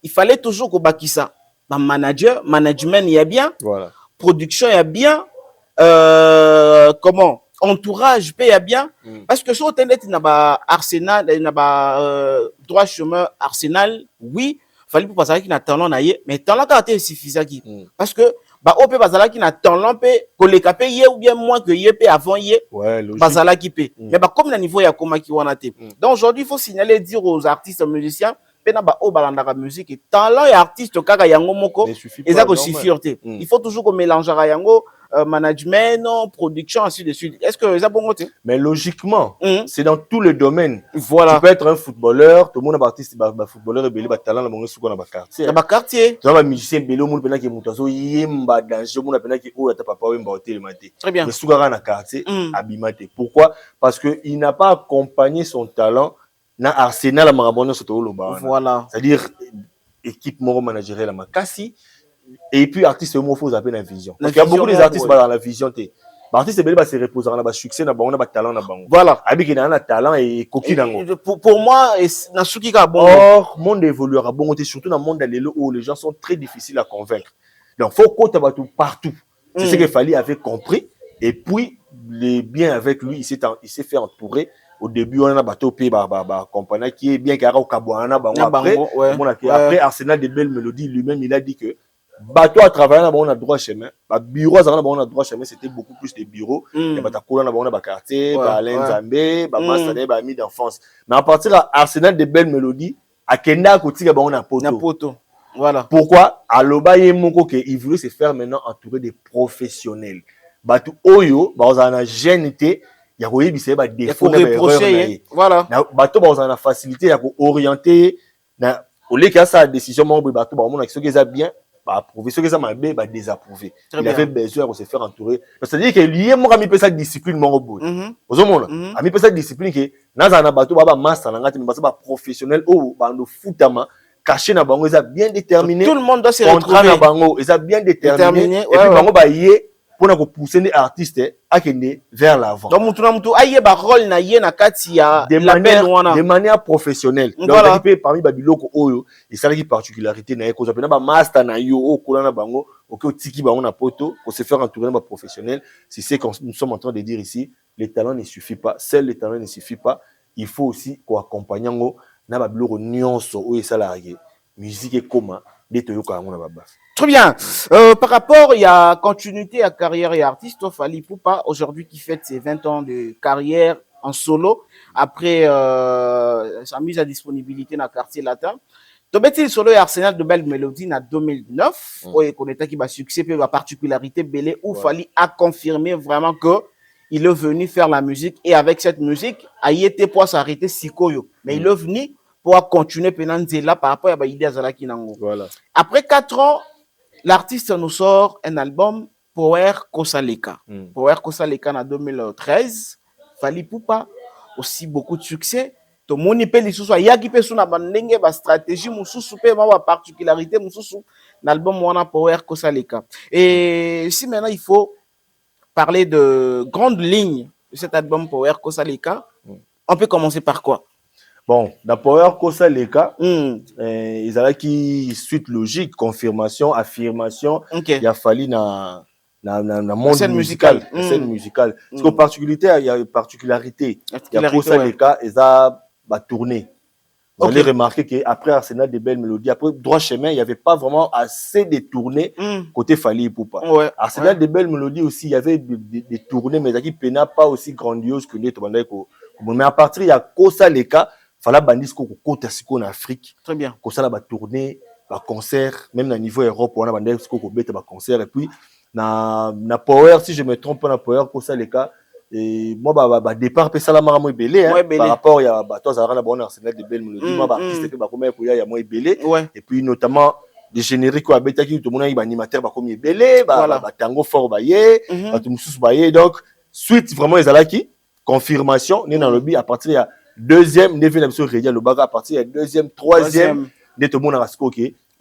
Il fallait toujours ko bakisa ba manager management il y a bien voilà production il y a bien comment entourage paye bien parce que sur internet na ba Arsenal na ba droit chemin Arsenal oui Fally pour passer qui na talent na ye mais talent ka te suffisant qui parce que ba OP bazala qui na talent pe koleka pe ye ou bien moins que ye pe avant ye ouais logique bazala qui pe mais ba comme na niveau ya koma qui wana te donc aujourd'hui il faut signaler dire aux artistes musiciens pe na ba o balanda la musique et talent et artiste kaka yango moko eza ko suffire te il faut toujours ko mélanger yango management, production, ainsi de suite. Est-ce que ça bon côté? Mais logiquement, c'est dans tous les domaines. Voilà. Tu peux être un footballeur, tout le monde a artiste, footballeur et ba talent, le sous dans ba quartier. Dans ba quartier. Tu vois musicien bello monde pena qui mutazo yemba danger monde pena qui o ta papa wemba hotel maté. Très bien. Mais sous dans quartier abimate. Pourquoi? Parce que il n'a pas accompagné son talent na Arsenal à Marabonne sur tout le bas. Voilà. C'est-à-dire équipe moro managériale à Makassi. Et puis artiste au faut zapper la vision parce qu'il y a beaucoup des artistes dans la vision t artiste belé se reposer dans la succès na bango na talent na bango voilà abi na talent et coquille dango pour moi na suki ka bon or monde évoluera bon surtout dans le monde lelo où les gens sont très difficiles à convaincre donc faut qu'on tabatou partout c'est ce que Fally avait compris et puis les biens avec lui il s'est fait entourer. Au début, on a bateau payé compagnie qui est bien carré au Kabouana. Après, Arsenal de belles mélodies, lui-même, il a dit que bateau à travailler, on a droit chemin. Bureau, on a droit chemin, c'était beaucoup plus de bureaux. Il y a des quartier, Alain Zambé, Master, amis d'enfance. Mais à partir de Arsenal de belles mélodies, à Kenda, on a poto. Voilà. Pourquoi? À l'Obaye Moko, il voulait se faire maintenant entourer des professionnels. Bateau Oyo, on a gêné. Il y a des défauts voilà bateau on a facilité à orienter na au lieu que ça décision mon bateau on a ce qui est bien ba approuver ce qui est mal ba désapprouver il avait besoin de se faire entourer c'est-à-dire que lui moi mi pesa discipline mon robot ozomona ami pesa discipline que na za bateau ba master ngati mi ba professionnel ou ba ndo futama caché na bango ils bien déterminé tout le monde doit se retrouver na bango ils bien déterminé et puis bango ba yé pour pousser les artistes à vers l'avant. Donc, rôle de manière professionnelle. Donc, voilà. Parmi Babiloko Oyo, et ça qui particularité, master na yo o kolana bango, ok tiki bango na poto pour se faire entourer par professionnel. C'est ce que nous sommes en train de dire ici. Les talents ne suffit pas. Seul les talents ne suffit pas. Il faut aussi qu'on accompagne ngo na babiloko nyonso o salarié. Musique et comment d'être ko na baba. Très bien. Par rapport, il y a continuité à carrière et artiste. Fally Poupa, aujourd'hui, qui fête ses 20 ans de carrière en solo, après sa mise à disponibilité dans le quartier latin. Donc, il solo et Arsenal de belles mélodies en 2009. Où il connaît qui va succès, puis la particularité belé, où Fally a confirmé vraiment que il est venu faire la musique. Et avec cette musique, il était pour s'arrêter Sikoyo. Mais il est venu pour continuer Penanzela par rapport à l'idée à Kinango. Voilà. Après 4 ans, l'artiste nous sort un album Power Kosaleka. Power Kosaleka en 2013. Fally Poupa, aussi beaucoup de succès. Tout le monde peut dire qu'il y a qui peut sur la stratégie, ma particularité, l'album Power Kosaleka. Et si maintenant il faut parler de grandes lignes de cet album Power Kosaleka, on peut commencer par quoi? Bon, dans Power Kosaleka, ils avaient qui suite logique, confirmation, affirmation. Il a fallu dans monde scène musicale. Scène musicale. Parce qu'en particularité, il y a une particularité. Il y a Kosaleka, ils ont tourné. Vous allez remarquer qu'après Arsenal de belles mélodies, après Droit Chemin, il n'y avait pas vraiment assez de tournées côté Fally Poupa. Arsenal de belles mélodies aussi, il y avait des tournées, mais qui peina pas aussi grandiose que les tournées. Mais à partir, il y a Kosaleka. Fala bandis ko kota siko en Afrique. Très bien. Ko sala ba tournée, ba concert, même na niveau Europe on a bandis ko beta ba concert et puis na Power si je me trompe pas na Power ko ça les cas et moi ba départ pe sala mara mo belé par rapport ya ba to za na bon Arsenal de belles mélodies moi ba artiste pe ba comme ko ya mo belé et puis notamment des génériques ko beta ki tout le monde ba animateur ba comme belé ba tango fort ba yé ba tout mususu ba yé donc suite vraiment les ala qui confirmation né dans le but à partir ya deuxième, à partir de deuxième, troisième, de tout le monde a ce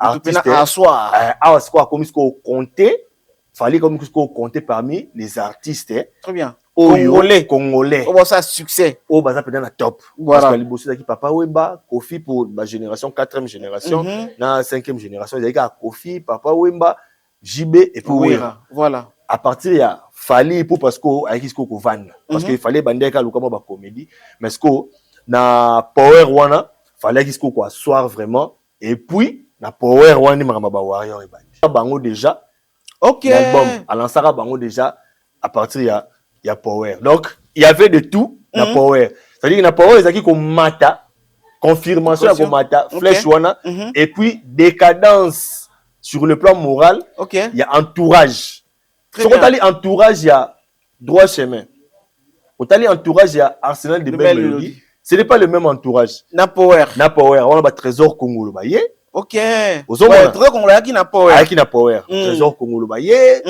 artiste asseoir awa siko akomi siko compter fallait comme siko compter parmi les artistes très bien congolais oh ça succès oh baza peut-être na top voilà. parce que liboso qui papa Wemba Kofi pour ma génération 4e génération na 5e génération il y a Kofi papa Wemba JB et puis Wera voilà à partir ya fallait pour parce que avec ce qu'on vendre parce que il fallait bander ka lokama ba comédie mais ce que na power wana fallait qu'il soit asseoir vraiment et puis na power wana makamba ba warrior et bango déjà OK l'album à l'ansara bango déjà à partir il y a power donc il y avait de tout na power c'est-à-dire que na power ezaki ko mata confirmation ya ko mata flèche wana et puis décadence sur le plan moral il y a entourage ce qu'on t'a dit entourage il y a droit chemin on t'a dit entourage il y a Arsenal de belles mélodies ce n'est pas le même entourage na power on a ba trésor congolo ba yé OK ouais, trésor congolo qui na power trésor congolo ba yé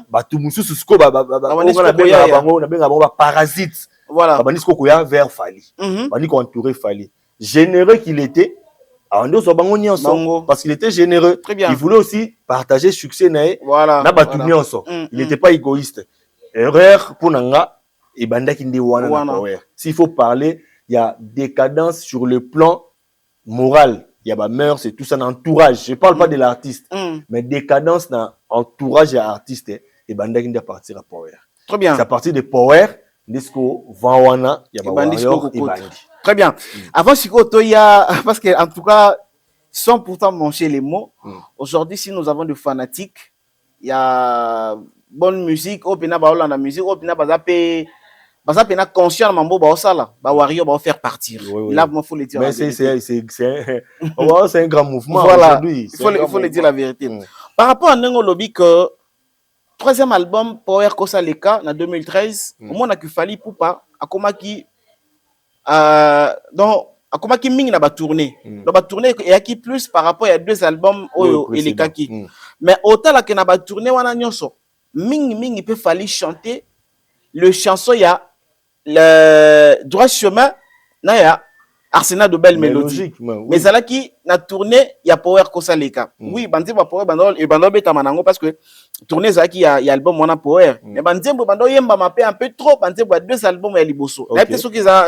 ba tout mususu sko ba na benga ba parasite voilà ba nisko ko ya vers Fali ba ni ko entourer Fali généreux qu'il était parce qu'il était généreux il voulait aussi partager succès nae voilà na ba tout nyonso il n'était pas égoïste erreur pour nanga et banda ki ndi wana na power s'il faut parler il y a décadence sur le plan moral il y a ba mœurs c'est tout ça dans entourage je parle pas de l'artiste mais décadence dans entourage et artiste et banda ki ndi partir à power très bien c'est à partir de power disco vawana il y a ba warrior et bandi très bien avant Sikoto il y a parce que en tout cas sans pourtant manger les mots aujourd'hui si nous avons des fanatiques il y a bonne musique au pena ba la musique au pena baza pena conscient mambo ba osala ba warrior ba faire partir là il faut le dire mais c'est un grand mouvement voilà aujourd'hui il faut le dire la vérité par rapport à Nengo Lobby que troisième album Power Kosaleka en 2013 au moins qu'il fallait pour pas akomaki donc akomaki mingi na ba tourner donc ba tourner et qui plus par rapport à deux albums oyo elekaki mais autant la que na ba tourner wana nyonso mingi peut falloir chanter le chanson il y a le droit chemin na ya Arsenal de belles mélodies mais ça là qui na tourné il y a Power Kosaleka oui bandi ba Power bandol et bandol beta manango parce que tourner ça qui il y a album wana Power mais bandi bandol yemba mapé un peu trop bandi ba deux albums ya liboso la peut-être qu'ils a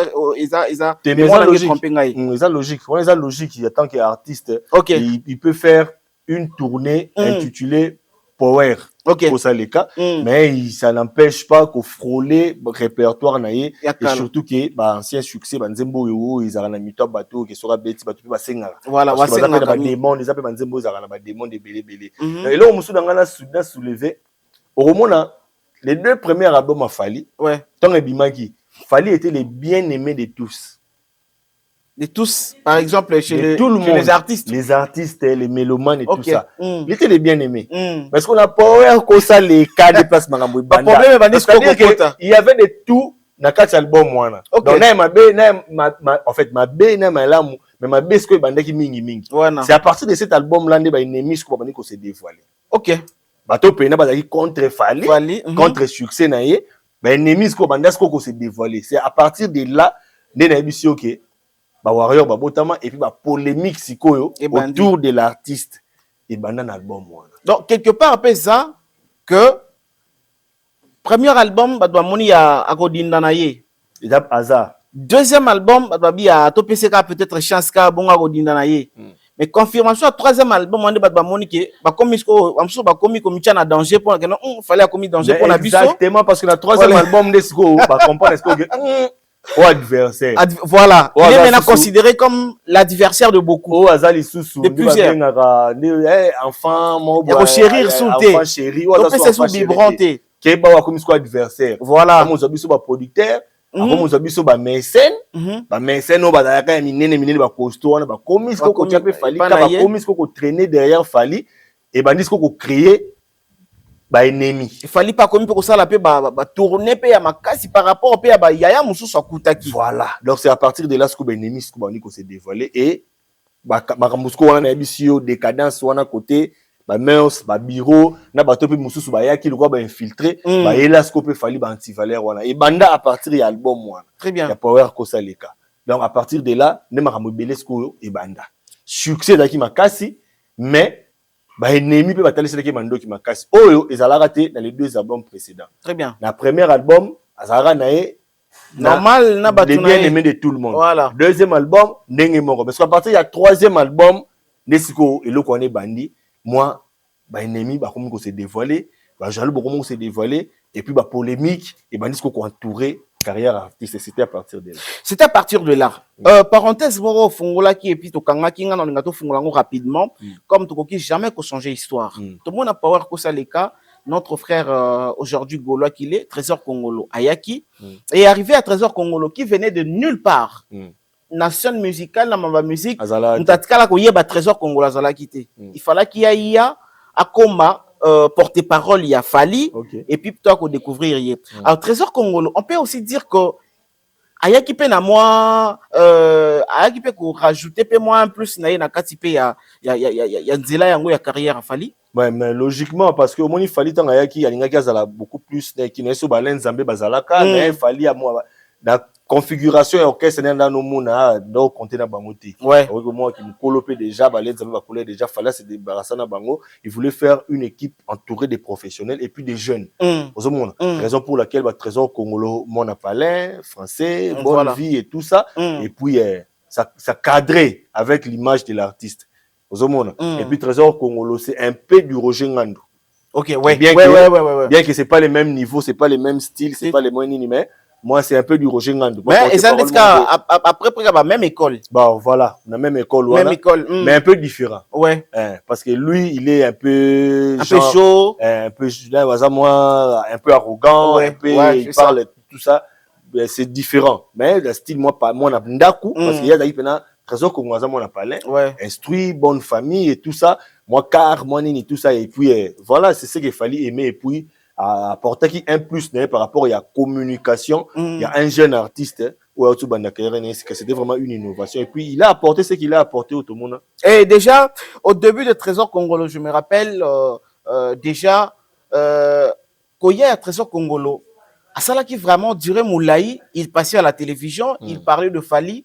logique on les a logique en tant qu'artiste il peut faire une tournée intitulée Power Kosaleka mais ça n'empêche pas qu'au frôler répertoire naie et surtout que ancien succès banzembo yo ils ont na mito bateau que sera beti bateau ba senga voilà wa senga ba démon ils appellent banzembo ils ont na ba démon de belé et là on musu danga na soulever au romona les deux premiers albums a Fali tant ebimaki Fali était les bien-aimés de tous par exemple chez tout le monde, les artistes, les mélomanes et tout ça. Il était les bien-aimés. Parce qu'on a Power Kosaleka de place Marambo Banda. Il y avait de tout dans 4 albums moi. Donc en fait ma B na ma lamu mais ma B ce que banda ki mingi. C'est à partir de cet album là ba ennemi ce ko bani ko se dévoiler. OK. Bato pena ba contre Fali, contre succès na ye, ba ennemi ce ko banda ce ko se dévoiler. C'est à partir de là né na émission OK. Warrior babotama et puis polémique sikoyo autour de l'artiste et bandan album donc quelque part après ça que premier album doit moni à Kodinda na ye hasard deuxième album doit bien to PCK peut-être chance ka bon à Kodinda na ye mais confirmation troisième album on doit moni que ba komi ko amso ba komi ko micha na danger pour que non fallait a commis danger pour na biso exactement parce que la troisième album de Siko ba comprendre est-ce que ou adversaire. Voilà. Il est maintenant considéré comme l'adversaire de beaucoup. Oh, Azali Soussou. De plusieurs. Enfant, mon boy. Chérir sous thé. Enfant chéri. Donc, c'est sous bibranté. Qui est pas comme adversaire. Voilà. Comme on a producteur. Comme on a mécène. Mécène, on va faire minene, costaud, on va commis ce qu'on a fallu. On va commis ce qu'on a traîné derrière Fali. Et ben, ce qu'on a créé. Ennemi. Il fallait pas comme pour ça la paix tourner paix à ma casse par rapport au paix à yaya musu sakutaki. Voilà. Donc c'est à partir de là ce que ennemi ce qu'on s'est dévoilé et Musko wana ebisio décadence wana côté mœurs bureau na bato pe mususu ba yaki le quoi infiltrer yela ce qu'on peut fallait anti-valeur wana et banda à partir de l'album wana. Très bien. Ya Power Kosaleka. Donc à partir de là ne makambo belé ce ko e banda. Succès daki makasi mais ennemi peut bataler c'est que mando qui makasi oyo ezalaka te dans les 2 albums précédents. Très bien. Na premier album azalaka nae normal na les bien aimé de tout le monde. Voilà. Deuxième album ndenge moko parce qu'à partir il y a troisième album nesiko eloko ane bandi moi ennemi comme ko se dévoiler jaloux beaucoup se dévoiler et puis polémique et bandi ko entourer carrière artiste c'était à partir de là. C'était à partir de là. Parenthèse moko fungola qui et puis to kanga kinga na linga to fungola ngo rapidement comme to koki jamais ko changer histoire. Tout le monde a power ko saleka notre frère aujourd'hui Gaulois qu'il est Trésor Kongolo Ayaki est arrivé à Trésor Kongolo qui venait de nulle part. Nation musicale na mamba musique mtatikala ko yeba Trésor Kongolo azala quitté. Il fallait qu'il y a akoma porte-parole il y a Fali et puis toi qu'on découvrir hier. Alors Trésor Kongolo, on peut aussi dire que Ayaki pe na moi Ayaki pe ko rajouter pe moi un plus na kati pe ya nzela yango ya carrière à Fali. Ouais, mais logiquement parce que au moins il fallait tant Ayaki alingaki azala beaucoup plus qui ne so balen Nzambe bazalaka mais Fali à moi la configuration et orchestre dans nos mona donc compter na bango te. Ouais. Avec moi qui me colopé déjà balen Nzambe ba coller déjà fallait se débarrasser na bango, il voulait faire une équipe entourée des professionnels et puis des jeunes. Aux monde. Raison pour laquelle Trésor Kongolo mon palais français, bonne vie et tout ça et puis ça cadrait avec l'image de l'artiste. Et puis Trésor Kongolo c'est un peu du Roger Ngandou. OK, ouais. Bien que c'est pas les mêmes niveaux, c'est pas les mêmes styles, c'est pas les mêmes mais moi c'est un peu du Roger Ngandou. Mais et ça après la même école. Bon voilà, la même école même école mais un peu différent. Ouais. Parce que lui il est un peu chaud, un peu moi un peu arrogant, un peu il parle tout ça, c'est différent. Mais le style moi pas moi na ndaku parce qu'il y a d'ailleurs Trésor Kongolo mon palais, instruit, bonne famille et tout ça. Moi car moi nini tout ça et puis voilà, c'est ce qu'il fallait aimer et puis apporter qui un plus par rapport à la communication. Il y a un jeune artiste c'était vraiment une innovation et puis il a apporté ce qu'il a apporté au tout le monde. Et déjà au début de Trésor Kongolo, je me rappelle déjà Koya à Trésor Kongolo, à ça là qui vraiment duré Moulaï, il passait à la télévision, il parlait de Fali.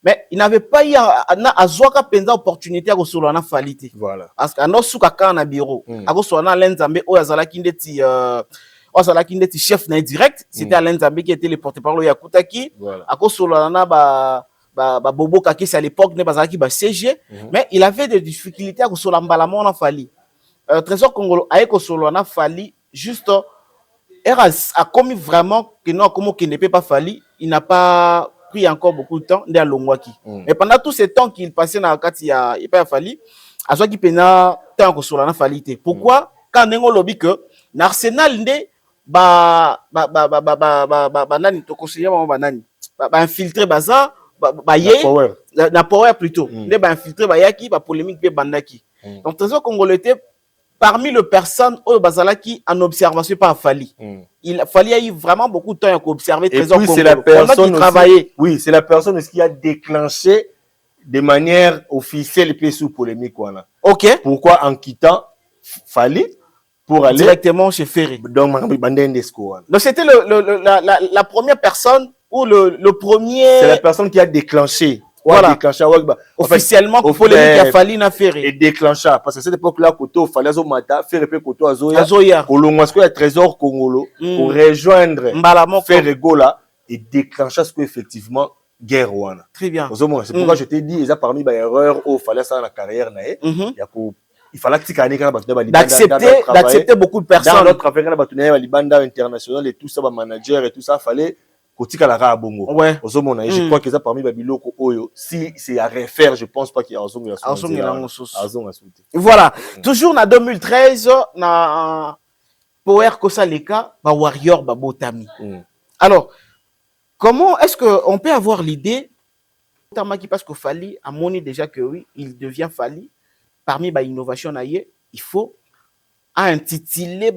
Mais il n'avait pas eu à Zouaka Penza opportunité à recevoir na Falite. Voilà. Parce qu'à nos soukaka na bureau, à recevoir na Lenzambe, ou à Zalakindeti chef na direct, c'était à Lenzambe qui était le porte-parole ya Koutaki. À recevoir na Bobo Kakis à l'époque, ne bazalaki ba CG, mais il avait des difficultés à recevoir Mbalamon na Fali. Trésor Kongolo a recevoir na Fali juste a commis vraiment que non comment qu'il ne peut pas Fali, il n'a pas pris encore beaucoup de temps dans Longwaki. Mais pendant tout ce temps qu'il passait dans Kati ya pas Fali, à soit qui pena tant que sur la Falite. Pourquoi quand nengo lobby que l'Arsenal ndé nani to conseiller nani infiltrer baza na power plutôt ndé infiltrer yaki polémique pe bandaki. Donc Trésor Kongolo était parmi les personnes au Bazalaki en observation par Fali. Il fallait vraiment beaucoup de temps pour observer Trésor Kongolo. C'est la personne aussi, oui, c'est la personne qui a déclenché de manière officielle et sous polémique. Voilà. OK. Pourquoi en quittant Fali pour aller directement chez Ferry. Donc c'était la première personne ou le premier. C'est la personne qui a déclenché. Voilà. Officiellement, il faut le Fali na Ferry. Et déclencher parce que cette époque-là, Koto fallait Azomata, Ferry pe Koto Azoya. Kolongosko ya Trésor Kongolo pour rejoindre Ferry Gola et déclencher ce que effectivement guerre wana. Très bien. C'est pourquoi je t'ai dit, ils ont parmi les erreurs au fallait ça dans la carrière nae. Il fallait d'accepter beaucoup de personnes. Dans notre affaire, la Libanda international et tout ça, manager et tout ça, fallait Kotika la Rabongo. Ouais. Je crois que ça parmi Babiloko Oyo. Si c'est à refaire, je pense pas qu'il y a Voilà. Toujours en 2013, na Power Kosaleka, ba Warrior, ba Botami. Alors, comment est-ce qu'on peut avoir l'idée, Tamaki parce que Fali a monné déjà que oui, il devient Fali. Parmi les innovations, il faut intituler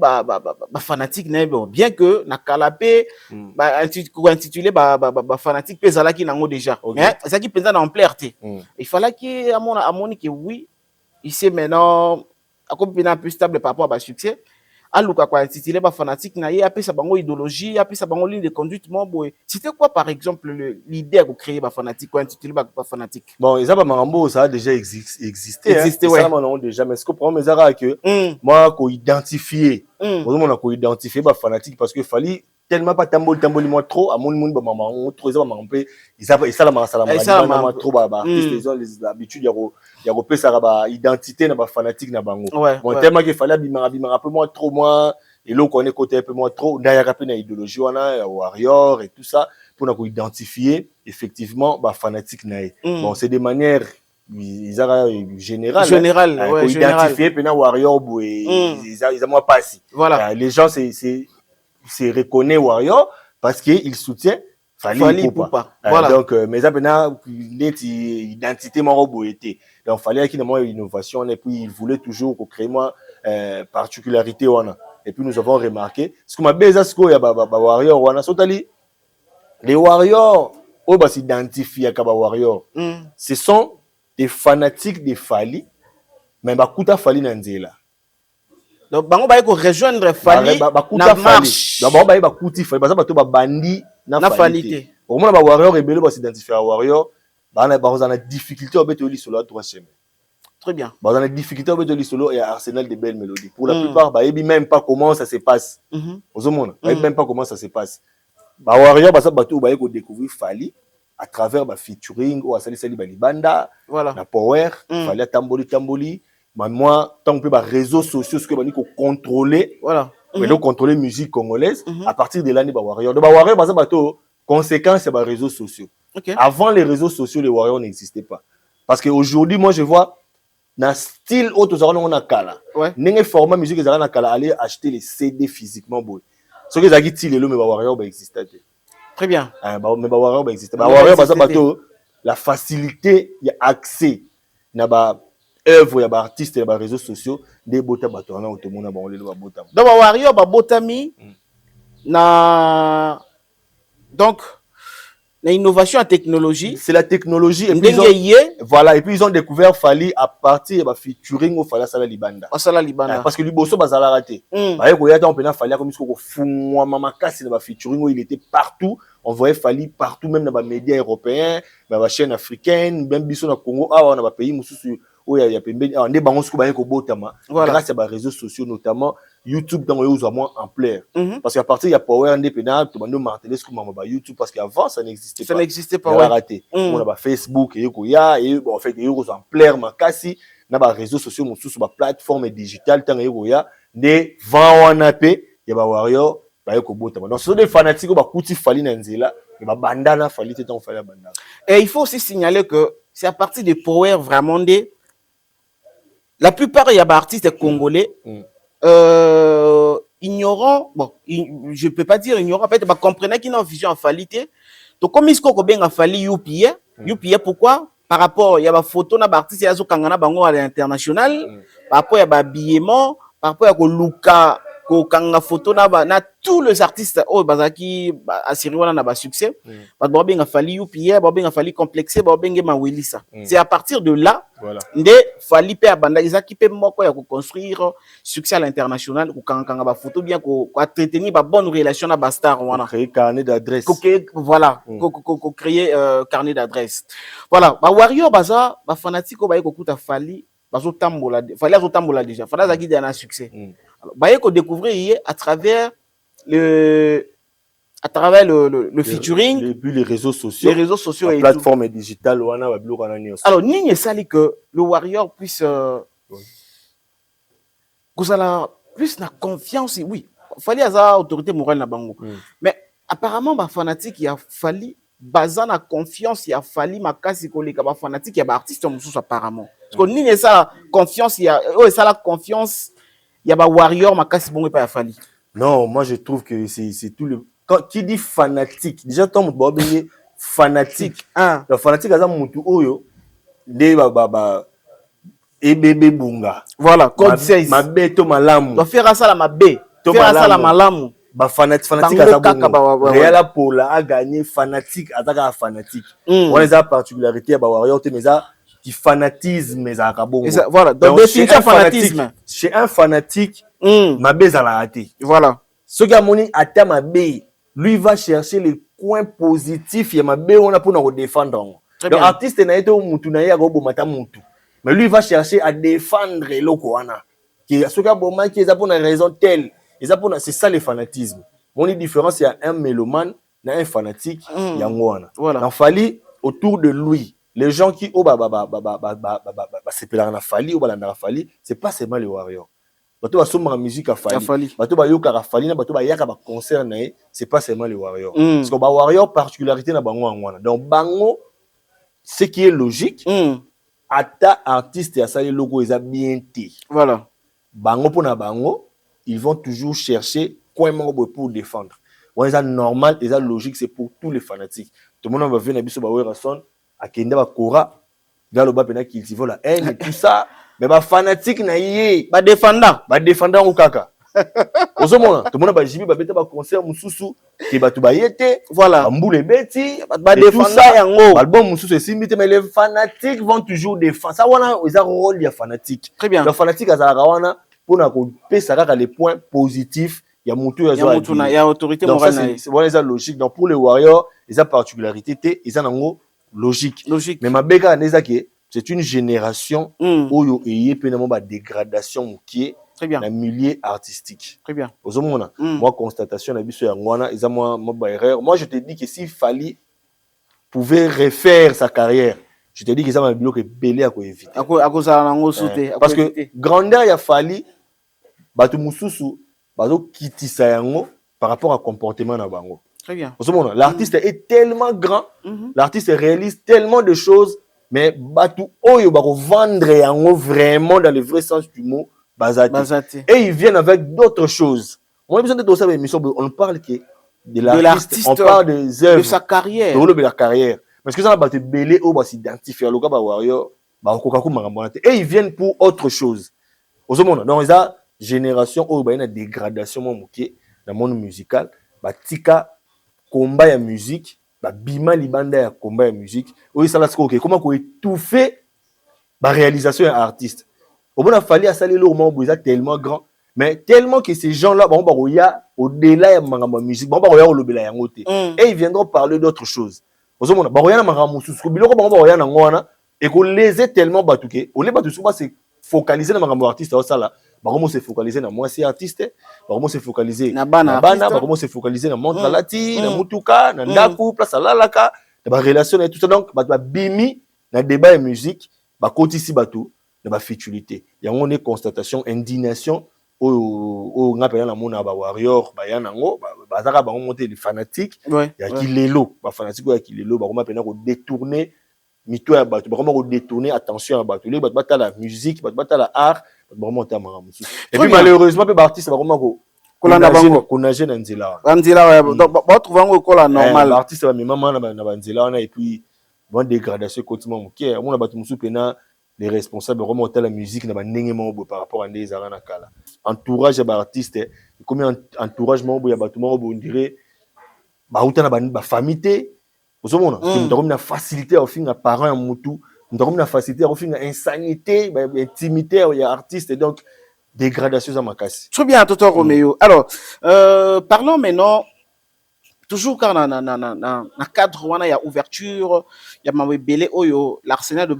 fanatique bien que na kalapé intituler fanatique pezalaki nango déjà mais ça qui pensa en clarté il fallait que à mon que oui il sait maintenant à un peu stable par rapport à succès aluka kwa intitulé ba fanatique na ye apesa bango idéologie apesa bango ligne de conduite mo boy. C'était quoi par exemple l'idée de créer ba fanatique quoi intitulé ba fanatique? Bon, ça Marambo ça a déjà existé ouais. Ça non déjà mais ce que problème c'est que moi ko identifier on ko identifier ba fanatique parce que fallait tellement pas tamboli moi trop à mon ba maman trop ça maman peu ça la masala trop ba artiste ils ont les habitudes ya repé ça ba identité na ba fanatique na bango bon tellement qu'il fallait bimara un peu moins trop moi et là on connaît côté un peu moins trop na ya rapé na idéologie wana warrior et tout ça pour nous identifier effectivement ba fanatique na bon c'est des manières générales ouais, identifier pena warrior ils ont moi passé voilà les gens c'est reconnaît warrior parce qu'il soutient Fally Ipupa. Voilà. Donc mais ça pena identité morobo était donc fallait qu'il y ait une innovation et puis il voulait toujours créer moi particularité wana et puis nous avons remarqué ce que ma beza ce que ya ba warrior wana sotali les warriors oh bah s'identifient à Kaba warrior ce sont des fanatiques de Fally mais bakuta Fally nanzela donc bango ba ko rejoindre Fally na marche donc bango ba bakuti Fally baza bato ba bandi na Fally au moins ba warrior ebele ba s'identifier à warrior ba na difficulté obetoli solo à trois chemin très bien ba na difficulté obetoli solo et arsenal de belles mélodies pour la plupart ba ebi même pas comment ça se passe aux hommes ba même pas comment ça se passe ba warrior ba sa bato ba ko découvrir Fally à travers ba featuring ou asali sali ba libanda voilà na power Fally tamboli mais moi tant que ba réseaux sociaux ce que ba ni ko contrôler voilà mais donc contrôler musique congolaise à partir de l'année ba warrior de ba warrior ba sa bato conséquence c'est ba réseaux sociaux avant les réseaux sociaux les warriors n'existaient pas parce que aujourd'hui moi je vois na style autre on a kala n'engé format musique ezala na kala aller acheter les CD physiquement boy ce que zaki ti lelo mais ba warrior ba existait très bien mais ba warrior ba existait ba warrior ba sa bato la facilité il y a accès na ba œuvre ya ba artiste ya ba réseaux sociaux des bota bato na otomona ba olelo ba bota donc ba warrior ba botami na donc l'innovation en technologie c'est la technologie et puis voilà et puis ils ont découvert Fally à partir de featuring au Fally Sala Libanda parce que liboso bazala raté ba ko yata on pena Fally comme ko fumwa mama kasi na featuring il était partout on voyait Fally partout même dans les médias européens dans les chaînes africaines même biso na Congo ah on a pays mususu où il y a pembeni ndé bango siko ba ko botama grâce à les réseaux sociaux notamment YouTube dans les moins ampleur parce qu'à partir il y a power indépendant tout bando marteler ce que maman ba YouTube parce qu'avant ça n'existait pas raté on a ba Facebook et en fait il y a ampleur makasi na ba réseaux sociaux mususu ba plateforme digitale tant il y a des vent wana pe ya ba warrior ba ko botama donc ce sont des fanatiques ba kuti Fally na nzela ba bandana Fally te tant Fally bandana et il faut aussi signaler que c'est à partir de power vraiment des la plupart il y a des artistes congolais ignorants bon je peux pas dire ignorants en fait comprenez qu'ils ont une vision en Fally donc comme ils ko benga Fally UPA pourquoi par rapport il y a des photos na artistes ya zo kangana bango à l'international par rapport il y a habillement par rapport à ko luka ko kanga photo na tous les artistes oh bazaki asiri wana na ba succès ba benga Fally UPA ba benga Fally complexé ba benga Mawelisa c'est à partir de là nde Fally pe abanda izaki pe moko ya ko construire succès à l'international ko kanga ba photo bien ko entretenir ba bonne relation na ba star wana créer carnet d'adresse voilà ko créer carnet d'adresse voilà ba warrior baza ba fanatique ko ba ko kuta Fally bazo tambola Fally azo tambola déjà Fally azaki déjà na succès alors ko découvrir à travers le featuring et puis les réseaux sociaux et plateforme digitale wana ba biloko wana nyos alors nini sali que le warrior puisse kozala plus na confiance oui Fally aza autorité morale na bango mais apparemment ba fanatique ya Fally baza na confiance ya Fally makasi koleka ba fanatique ya ba artiste mususu apparemment parce que nini ça confiance ya ça la confiance il y a ba warrior makasi bongo pa ya Fally non moi je trouve que c'est tout le quand qui dit fanatique déjà tant mutu ba bengi fanatique le fanatique aza mutu oyo nde ba ebebe bunga voilà code 16 mabeto malamu doit faire ça la mabe faire ça la malamu ba fanatique aza bongo Real Pola a gagné fanatique ataka fanatique on les a particularité ba warrior te mais ça fanatisme ezalaka bongo. Voilà, donc définition fanatisme. Chez un fanatique, mabe ezalaka te. Voilà. Ce qui a moni ata mabe, lui va chercher les coins positifs ya mabe on a pour nous défendre. Donc artiste na été mutu na ya go bomata mutu. Mais lui va chercher à défendre l'okwana. Qui ce qui a bomma qui est pour une raison telle, c'est ça le fanatisme. Mon différence il y a un mélomane et un fanatique yangwana. Voilà. Dans Fali autour de lui, les gens qui c'est c'est pas seulement les warriors. Bato ba somba musique à Fali. Bato ba yoka à Fali na bato ba yaka ba concert na c'est pas seulement les warriors. Parce que ba warrior particularité na bango ngwana. Donc bango ce qui est logique ata artiste ya sali logo eza bien té. Voilà. Bango pona bango, ils vont toujours chercher coin moko pour défendre. Ouais, ça normal et ça logique, c'est pour tous les fanatiques. Tout le monde va venir à biso ba Werason, à Kenda ba Kora, vers le bas pena qui vont la haine et tout ça, mais ba fanatique na yé, ba défendant au kaka. Au moment tout le monde va jibi ba beta ba concert mususu, qui ba tuba yete, voilà, mboule beti, ba défendant yango. Album mususu simité mais les fanatiques vont toujours défendre. Ça wana ils ont rôle des fanatiques. Très bien. Les fanatiques à wana pour na ko pesa kaka les points positifs. Il y a autorité morale. C'est voilà, ça logique. Donc pour les warriors, ils ont particularité, ils ont logique. Mais ma béga c'est une génération où il y a une dégradation qui est dans le milieu artistique. Très bien. Moi constatation moi je te dis que s'il fallait pouvait refaire sa carrière, je te dis que ça m'a bloqué belé à éviter. Parce que grandeur il a fallu batu mususu bazo kitisa yango par rapport à comportement na bango. Très bien. L'artiste est tellement grand, l'artiste réalise tellement de choses, mais batu oyo bako vendre yango vraiment dans le vrai sens du mot bazate. Et ils viennent avec d'autres choses. On a besoin de ça émission, on parle que de l'artiste, on parle des œuvres, de sa carrière, de la carrière. Parce que ça va te belé au bas s'identifier loka ba warrior, ba kokaku marambonate et ils viennent pour autre chose. Donc ils a génération où il y a une dégradation dans le monde musical, tika combat ya musique, bima libanda ya combat ya musique, oui ça là c'est comment qu'on étouffer la réalisation d'un artiste. Au bon a fallu à saler le moment où il est tellement grand, mais tellement que ces gens là bon bah au-delà de la musique, bon bah au lobela ya ngote et ils viendront parler d'autres choses. Au moment bah na maramu sous biloko bah na ngwana et qu'on les est tellement batuké, on les batu souvent c'est focaliser na maramu artiste au ça là. Comment se focaliser na moi c'est artiste, comment se focaliser na bana, comment se focaliser na montre lati, na mutuka, na ndaku, place alalaka, na relation et tout ça. Donc ba bimi na débat et musique, ba kotisi batu na ba futilité. Ya on est constatation indignation o ngapela na mona ba warrior ba yanango ba zaka ba monter les fanatiques ya kilelo, ba fanatique ya kilelo ba pena ko détourner mito ya batu, ba ko détourner attention à batu, les batu la musique, batu la art. Et puis malheureusement les artistes va comment qu'on nage dans nzela donc ba trouver ngo kola normal artiste va maman na nzela et puis bon dégradation continuellement moké on a batu musu pena les responsables remonter la musique na ba ndenge mo par rapport à des arana kala entourage ba artiste comme entourage mo ya batu mo on dirait ba utana ba famille vous mona qui comme na facilité au fin na parents mutu. Nous avons une facilité à offrir une insanité, une intimité aux artistes et donc dégradation à ma casse. Très bien, Toto Roméo. Alors, parlons maintenant, toujours quand dans cadre, il y a ouverture, il y a Mawe Belé Oyo,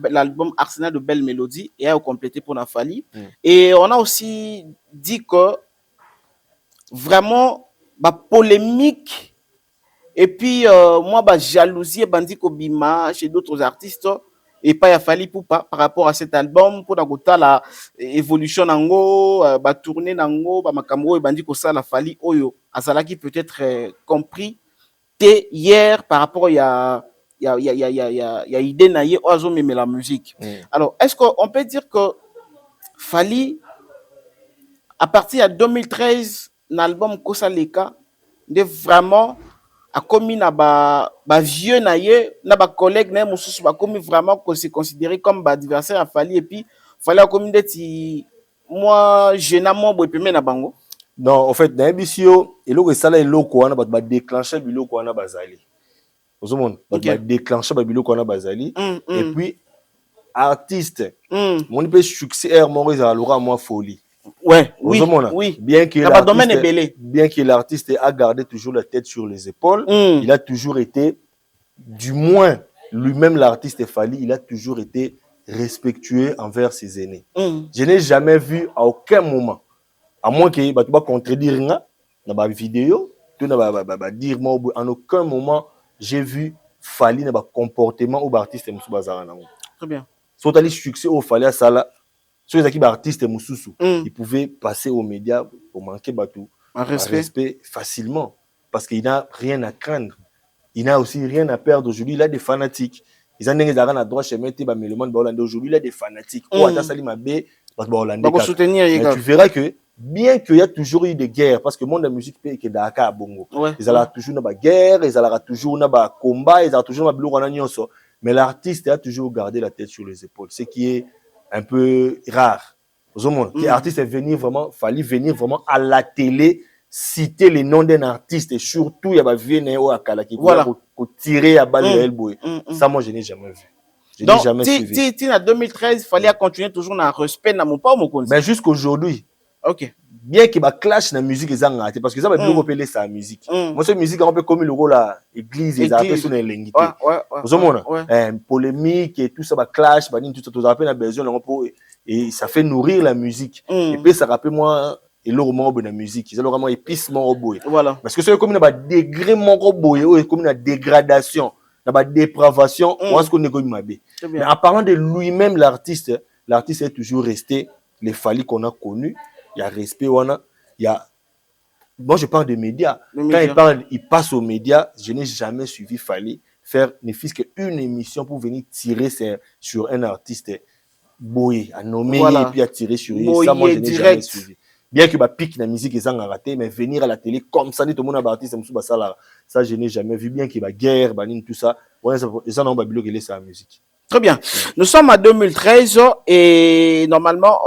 l'album Arsenal de Belles Mélodies, et a complété pour Nafali. Et on a aussi dit que vraiment, polémique, et puis moi, jalousie, bandit Kobima chez d'autres artistes. Et pas ya Fali Poupa par rapport à cet album pour d'agota la évolution nango ba tourner nango ba makambo et bandi ko ça la Fali oyo azalaki peut-être compris té hier par rapport ya idée na ye ozo meme la musique. Alors est-ce qu'on peut dire que Fali à partir de 2013 l'album Kosaleka de vraiment a commis na ba vieux na ye na ba collègue na mususu ba commis vraiment que c'est considéré comme ba adversaire à Fali et puis Fali a commis d'être moi généralement boepeme na bango. Non en fait na bisio eloko sala eloko wana ba déclencher biloko wana bazali. Ozomona ba déclencher ba biloko wana bazali et puis artiste mon peut succès air Maurice à Laura moi folie. Ouais, oui. Bien que l'artiste a gardé toujours la tête sur les épaules, il a toujours été, du moins lui-même l'artiste Fally, il a toujours été respectueux envers ses aînés. Je n'ai jamais vu à aucun moment, à moins que tu vas contredire dans ma vidéo, tu vas dire moi en aucun moment j'ai vu Fally dans le comportement ou l'artiste Moussou Bazarana. Très bien. Si tu as succès au Fally à Sala, sur les artistes Moussou, ils pouvaient passer aux médias pour manquer un respect facilement. Parce qu'il n'a rien à craindre. Il n'a aussi rien à perdre aujourd'hui. Il a des fanatiques. Ils ont des droit chemin, aujourd'hui, il a des fanatiques. Mais tu verras que, bien qu'il y a toujours eu des guerres, parce que le monde de la musique est que Dakar à Bongo. Ils ont toujours une guerre, ils ont toujours un combat, ils ont toujours un mais l'artiste a toujours gardé la tête sur les épaules. Ce qui est un peu rare. L'artiste est venu vraiment, fallait venir vraiment à la télé, citer les noms d'un artiste et surtout il y a vieux Néo Akala qui pour tirer à balle de Elboy. Ça, moi, je n'ai jamais vu. Je n'ai jamais suivi. En 2013, il fallait continuer toujours dans le respect dans mon pas ou mon mais jusqu'aujourd'hui, ok. Bien qu'il y ait clash dans la musique, parce que ça va beaucoup appeler sa musique. Moi, cette musique, on peut comme le rôle à l'église, ils appellent ça une linguité. Polémique et tout ça, va clash, tout ça, tout appelle la besoin et ça fait nourrir la musique. Et puis, ça rappelle moi, et le roman de la musique, c'est vraiment épice mon robot. Voilà. Parce que c'est comme un degré mon robot, comme une dégradation, une dépravation, on se connaît comme une. Mais en parlant de lui-même, l'artiste est toujours resté les Fally qu'on a connus. Il y a respect, il y a. Moi, je parle des médias. Quand il passe aux médias, je n'ai jamais suivi Fally faire ne fût-ce qu'une émission pour venir tirer sur un artiste boy, à nommer et puis à tirer sur lui. Ça, moi, je n'ai jamais suivi. Bien que ma pique la musique est raté, mais venir à la télé comme ça, tout le monde a artiste, ça, je n'ai jamais vu. Bien qu'il y ait guerre, tout ça, ça n'a pas bloqué sa musique. Très bien. Nous sommes en 2013 et normalement,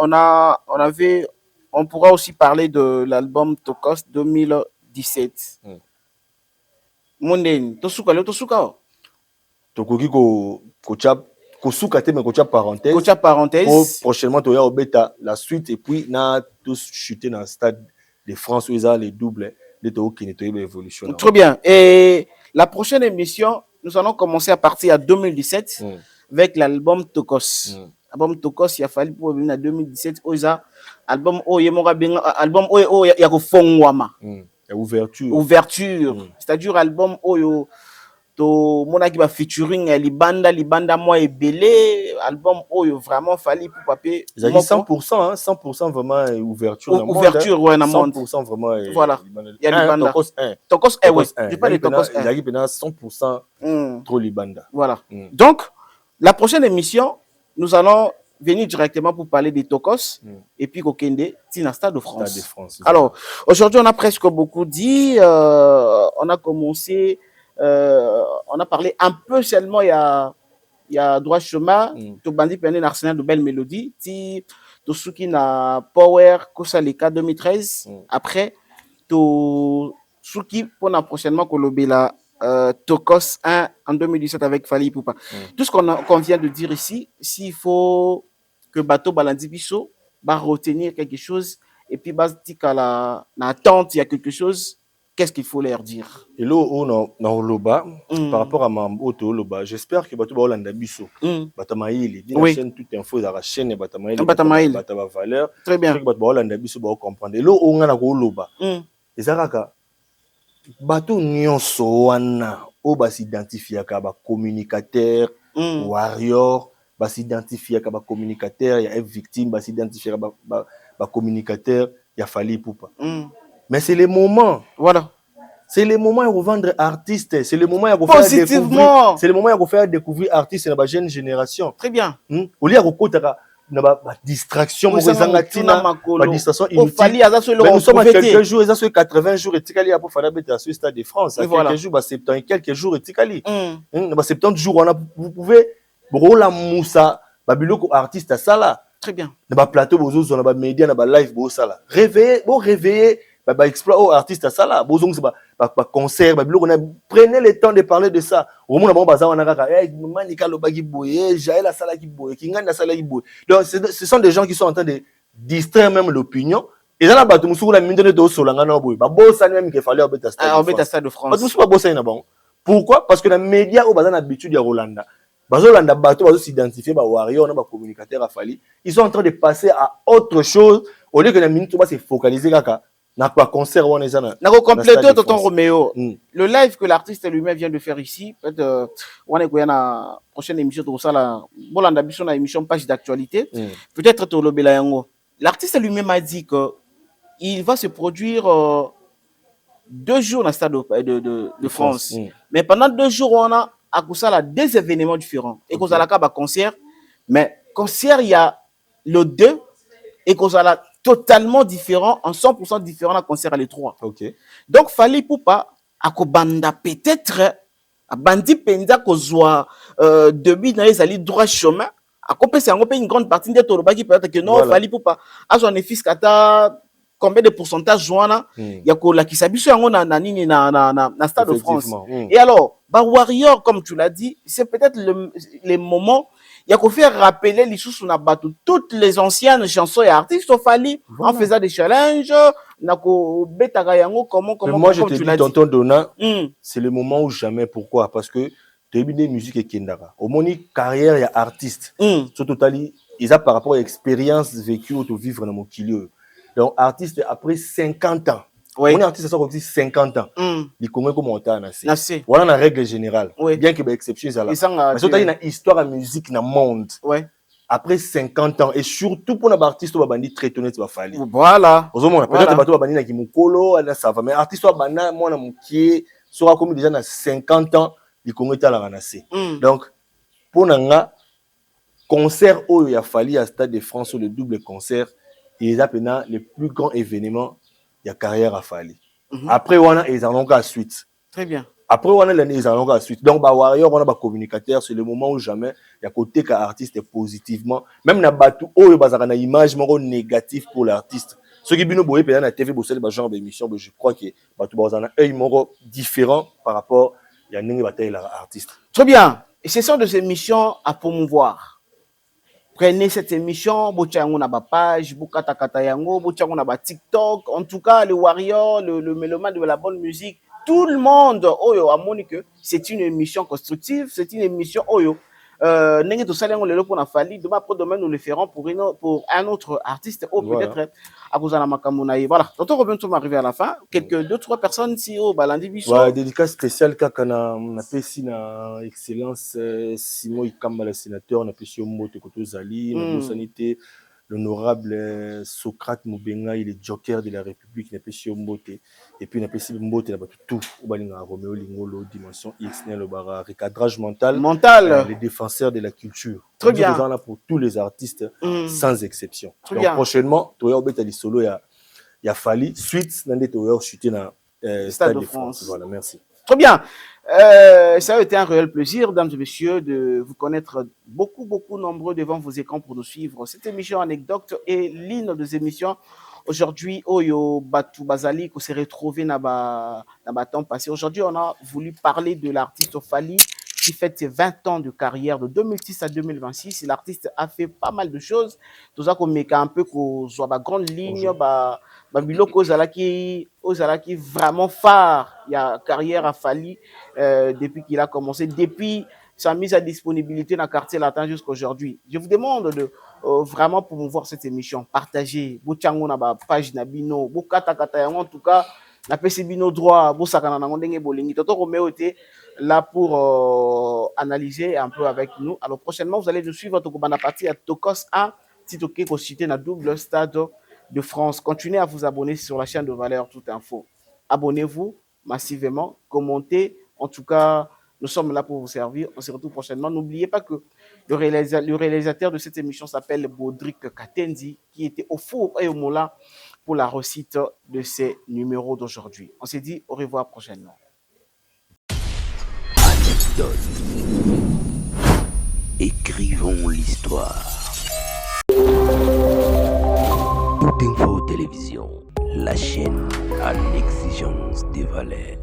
on pourra aussi parler de l'album Tokos 2017. Mondeni, tosuka. Tokoki kosuka te mais parenthèse. Prochainement tu au bêta la suite et puis na tous chuter dans le stade de France où ils ont les doubles de qui nettoyer l'évolution. Très bien. Et la prochaine émission, nous allons commencer à partir de 2017 avec l'album Tokos. Album Tokos, il a fallu pour venir en 2017 album il y a Fongwama. Ouverture. C'est-à-dire album to mona qui va featuring libanda moi et belé album vraiment fallu pour papier. Ils ont dit 100%, 100% vraiment ouverture. Ouverture ouais dans monde. 100% vraiment. Voilà. Il y a libanda. Tokos ouais. Je parle de Tokos. Il y a 100% trop libanda. Voilà. Donc la prochaine émission, nous allons venir directement pour parler des Tokos et puis Kokende, Tina Stade de France. Alors, aujourd'hui, on a presque beaucoup dit. On a commencé, on a parlé un peu seulement, il y a droit chemin, tout bandit pendant l'arsenal de belles mélodies, tout ce qui n'a Power, Kosaleka 2013. Après, tout ce qui, pour la prochainement, Kolobela. Tokos 1 en 2017 avec Fally Poupa. Tout ce qu'on vient de dire ici, s'il faut que Bateau Balandi Bisso va retenir quelque chose et puis à l'attente, il y a quelque chose, qu'est-ce qu'il faut leur dire? Et là, on Loba, par rapport à ma auto Loba, j'espère que Bateau Balandi Bisso, Batamaïli, la chaîne toute info dans la chaîne Batamaïli, Batama valeur. Très bien. Bateau Balandi Bisso va comprendre. Et là, on a la Loba. Et ça, bateau nyonso wana o s'identifier comme communicateur warrior s'identifier comme communicateur il y a victime s'identifier comme communicateur il y a Fally Poupa mais c'est le moment voilà c'est le moment de revendre artiste c'est le moment de faire découvrir c'est le moment de faire découvrir artiste dans la jeune génération très bien au lieu de na distraction distraction inutile mais nous sommes à quelques jours ils ont 80 jours et tikali pour faire la sur stade de France à quelques jours 70 quelques jours et tikali 70 jours vous pouvez rola moussa babiloko artiste ça là très bien na ba plateau bozo na ba média na ba live bo ça là réveiller exploit aux artistes à ça là. Bozong c'est concert, prenez le temps de parler de ça. Au moment où baza on a kaka, manika lobaki boye, Jaël a sala ki boye, Kingana sala ki boye. Donc ce sont des gens qui sont en train de distraire même l'opinion. Et là batu musuku na mindone to solanga na boye. Ba bossa même qu'il fallait obeta Stade de France. Batu musuku ba bossa na bon. Pourquoi? Parce que les médias ont l'habitude de Rolanda. Bazolanda bato bazo s'identifier ba warrior na ba communicateur a fallu. Ils sont en train de passer à autre chose au lieu que la minute va se focaliser kaka na quoi concert on est na. Na ko compléter tonton Roméo. Le live que l'artiste lui-même vient de faire ici, peut-être on est na prochaine émission de ça la bolanda biso na émission page d'actualité. Peut-être to lobela yango. L'artiste lui-même a dit que il va se produire 2 jours dans le stade de France. Mais pendant 2 jours on a à Koussala 2 événements différents. Et Koussala a concert, mais concert il y a le 2 et Koussala totalement différent, en 100% différent à concert à les 3. Okay. Donc Fally Poupa à Kobanda peut-être à Bandi Penda Kozwa début dans les alliés droit chemin. À Kopé c'est une grande partie de Toroba qui peut-être que non voilà. Fally Poupa a son fils kata combien de pourcentage joana il y a ko la qui s'habitue na stade de France. Et alors bah Warrior comme tu l'as dit, c'est peut-être les moments il y a qu'on faire rappeler les sous na bateau toutes les anciennes chansons et artistes au Fally en faisant des challenges na ko betaka yango comment moi je te dis tonton Dona c'est le moment ou jamais. Pourquoi? Parce que début des musiques et kendara au moni carrière il y a artiste surtout tali ils a par rapport à l'expérience vécue au vivre dans mon milieu. Donc artiste après 50 ans. Oui. On est artiste ça comme 50 ans. Il connaît comment on t'a nassé. Voilà la règle générale. Oui. Bien qu'il y ait exception ça là. Mais surtout il y a une histoire à musique dans le monde. Ouais. Après 50 ans et surtout pour les artistes on va bandi très honnête va falloir. Voilà. Peut-être bateau va bandi na kimukolo ça va mais artiste va bandi moi na mukie sera comme déjà na 50 ans il connaît ta la nassé. Donc pour nanga concert où il a fallu à Stade de France le double concert ils appellent les plus grands événements il y a carrière à Fally. Après on a ils en ont la suite. Très bien. Après on a l'année ils en ont la suite. Donc bah warrior on a ba communicateur c'est le moment où jamais il y a côté que artiste positivement même na batu oh bazaka na image moko négatif pour l'artiste. Ceux qui bino boye peut na TV bossel ba genre d'émission je crois que batu bazana œil moko différent par rapport il y a ningi bataille l'artiste. Très bien. Et ce sont des émissions à promouvoir. Prenez cette émission, botiango na ba page, bukata kata yango, botiango na ba TikTok. En tout cas, le warrior, le mélomane de la bonne musique, tout le monde, oyo, a moni que c'est une émission constructive, c'est une émission oyo. N'engé to salengo lelo pour na Fally, demain après demain nous le ferons pour un autre artiste ou peut-être à Bozana Makamunaï. Voilà. Donc on revient tout arriver à la fin. Quelques 2-3 personnes si au balandi biso. Ouais, dédicace spéciale kaka na pesi na excellence Simon Ikamba le sénateur na pesi Moto Koto Zali na sanité l'honorable Socrate Mubenga il est joker de la République na pesi Mbote et puis na pesi Mbote na tout au balinga Roméo Lingolo dimension X le bara recadrage mental les défenseurs de la culture. Très bien. Là pour tous les artistes sans exception. Donc prochainement tu vas beta li solo ya Fally suite nande to ya chuter na Stade de France. Voilà, merci. Très bien. Ça a été un réel plaisir, mesdames et messieurs, de vous connaître beaucoup nombreux devant vos écrans pour nous suivre. Cette émission anecdote et l'une des émissions aujourd'hui, Oyo Batu Bazali, qu'on s'est retrouvé dans le temps passé. Aujourd'hui, on a voulu parler de l'artiste Fally qui fête ses 20 ans de carrière de 2006 à 2026. L'artiste a fait pas mal de choses. Tout ça, qu'on met un peu qu'on soit ma grande ligne, biloko ozalaki vraiment phare. Il y a carrière à Fally depuis qu'il a commencé, depuis sa mise à disponibilité dans le quartier latin jusqu'à aujourd'hui. Je vous demande de vraiment promouvoir cette émission, partager, bochango na ba page na bino, bokata kata yango en tout cas, na pesi bino droit, bosakana na ndenge bolingi. Toto Roméo était là pour analyser un peu avec nous. Alors prochainement, vous allez nous suivre à la partie à Tokos 1, Titoké cité dans double stade de France. Continuez à vous abonner sur la chaîne de Valeurs Tout Info. Abonnez-vous massivement, commentez. En tout cas, nous sommes là pour vous servir. On se retrouve prochainement. N'oubliez pas que le réalisateur de cette émission s'appelle Baudric Katendi, qui était au four et au moulin pour la réussite de ces numéros d'aujourd'hui. On s'est dit au revoir prochainement. Anecdote. Écrivons l'histoire. Tout Info Télévision. la chaîne à l'exigence des valeurs.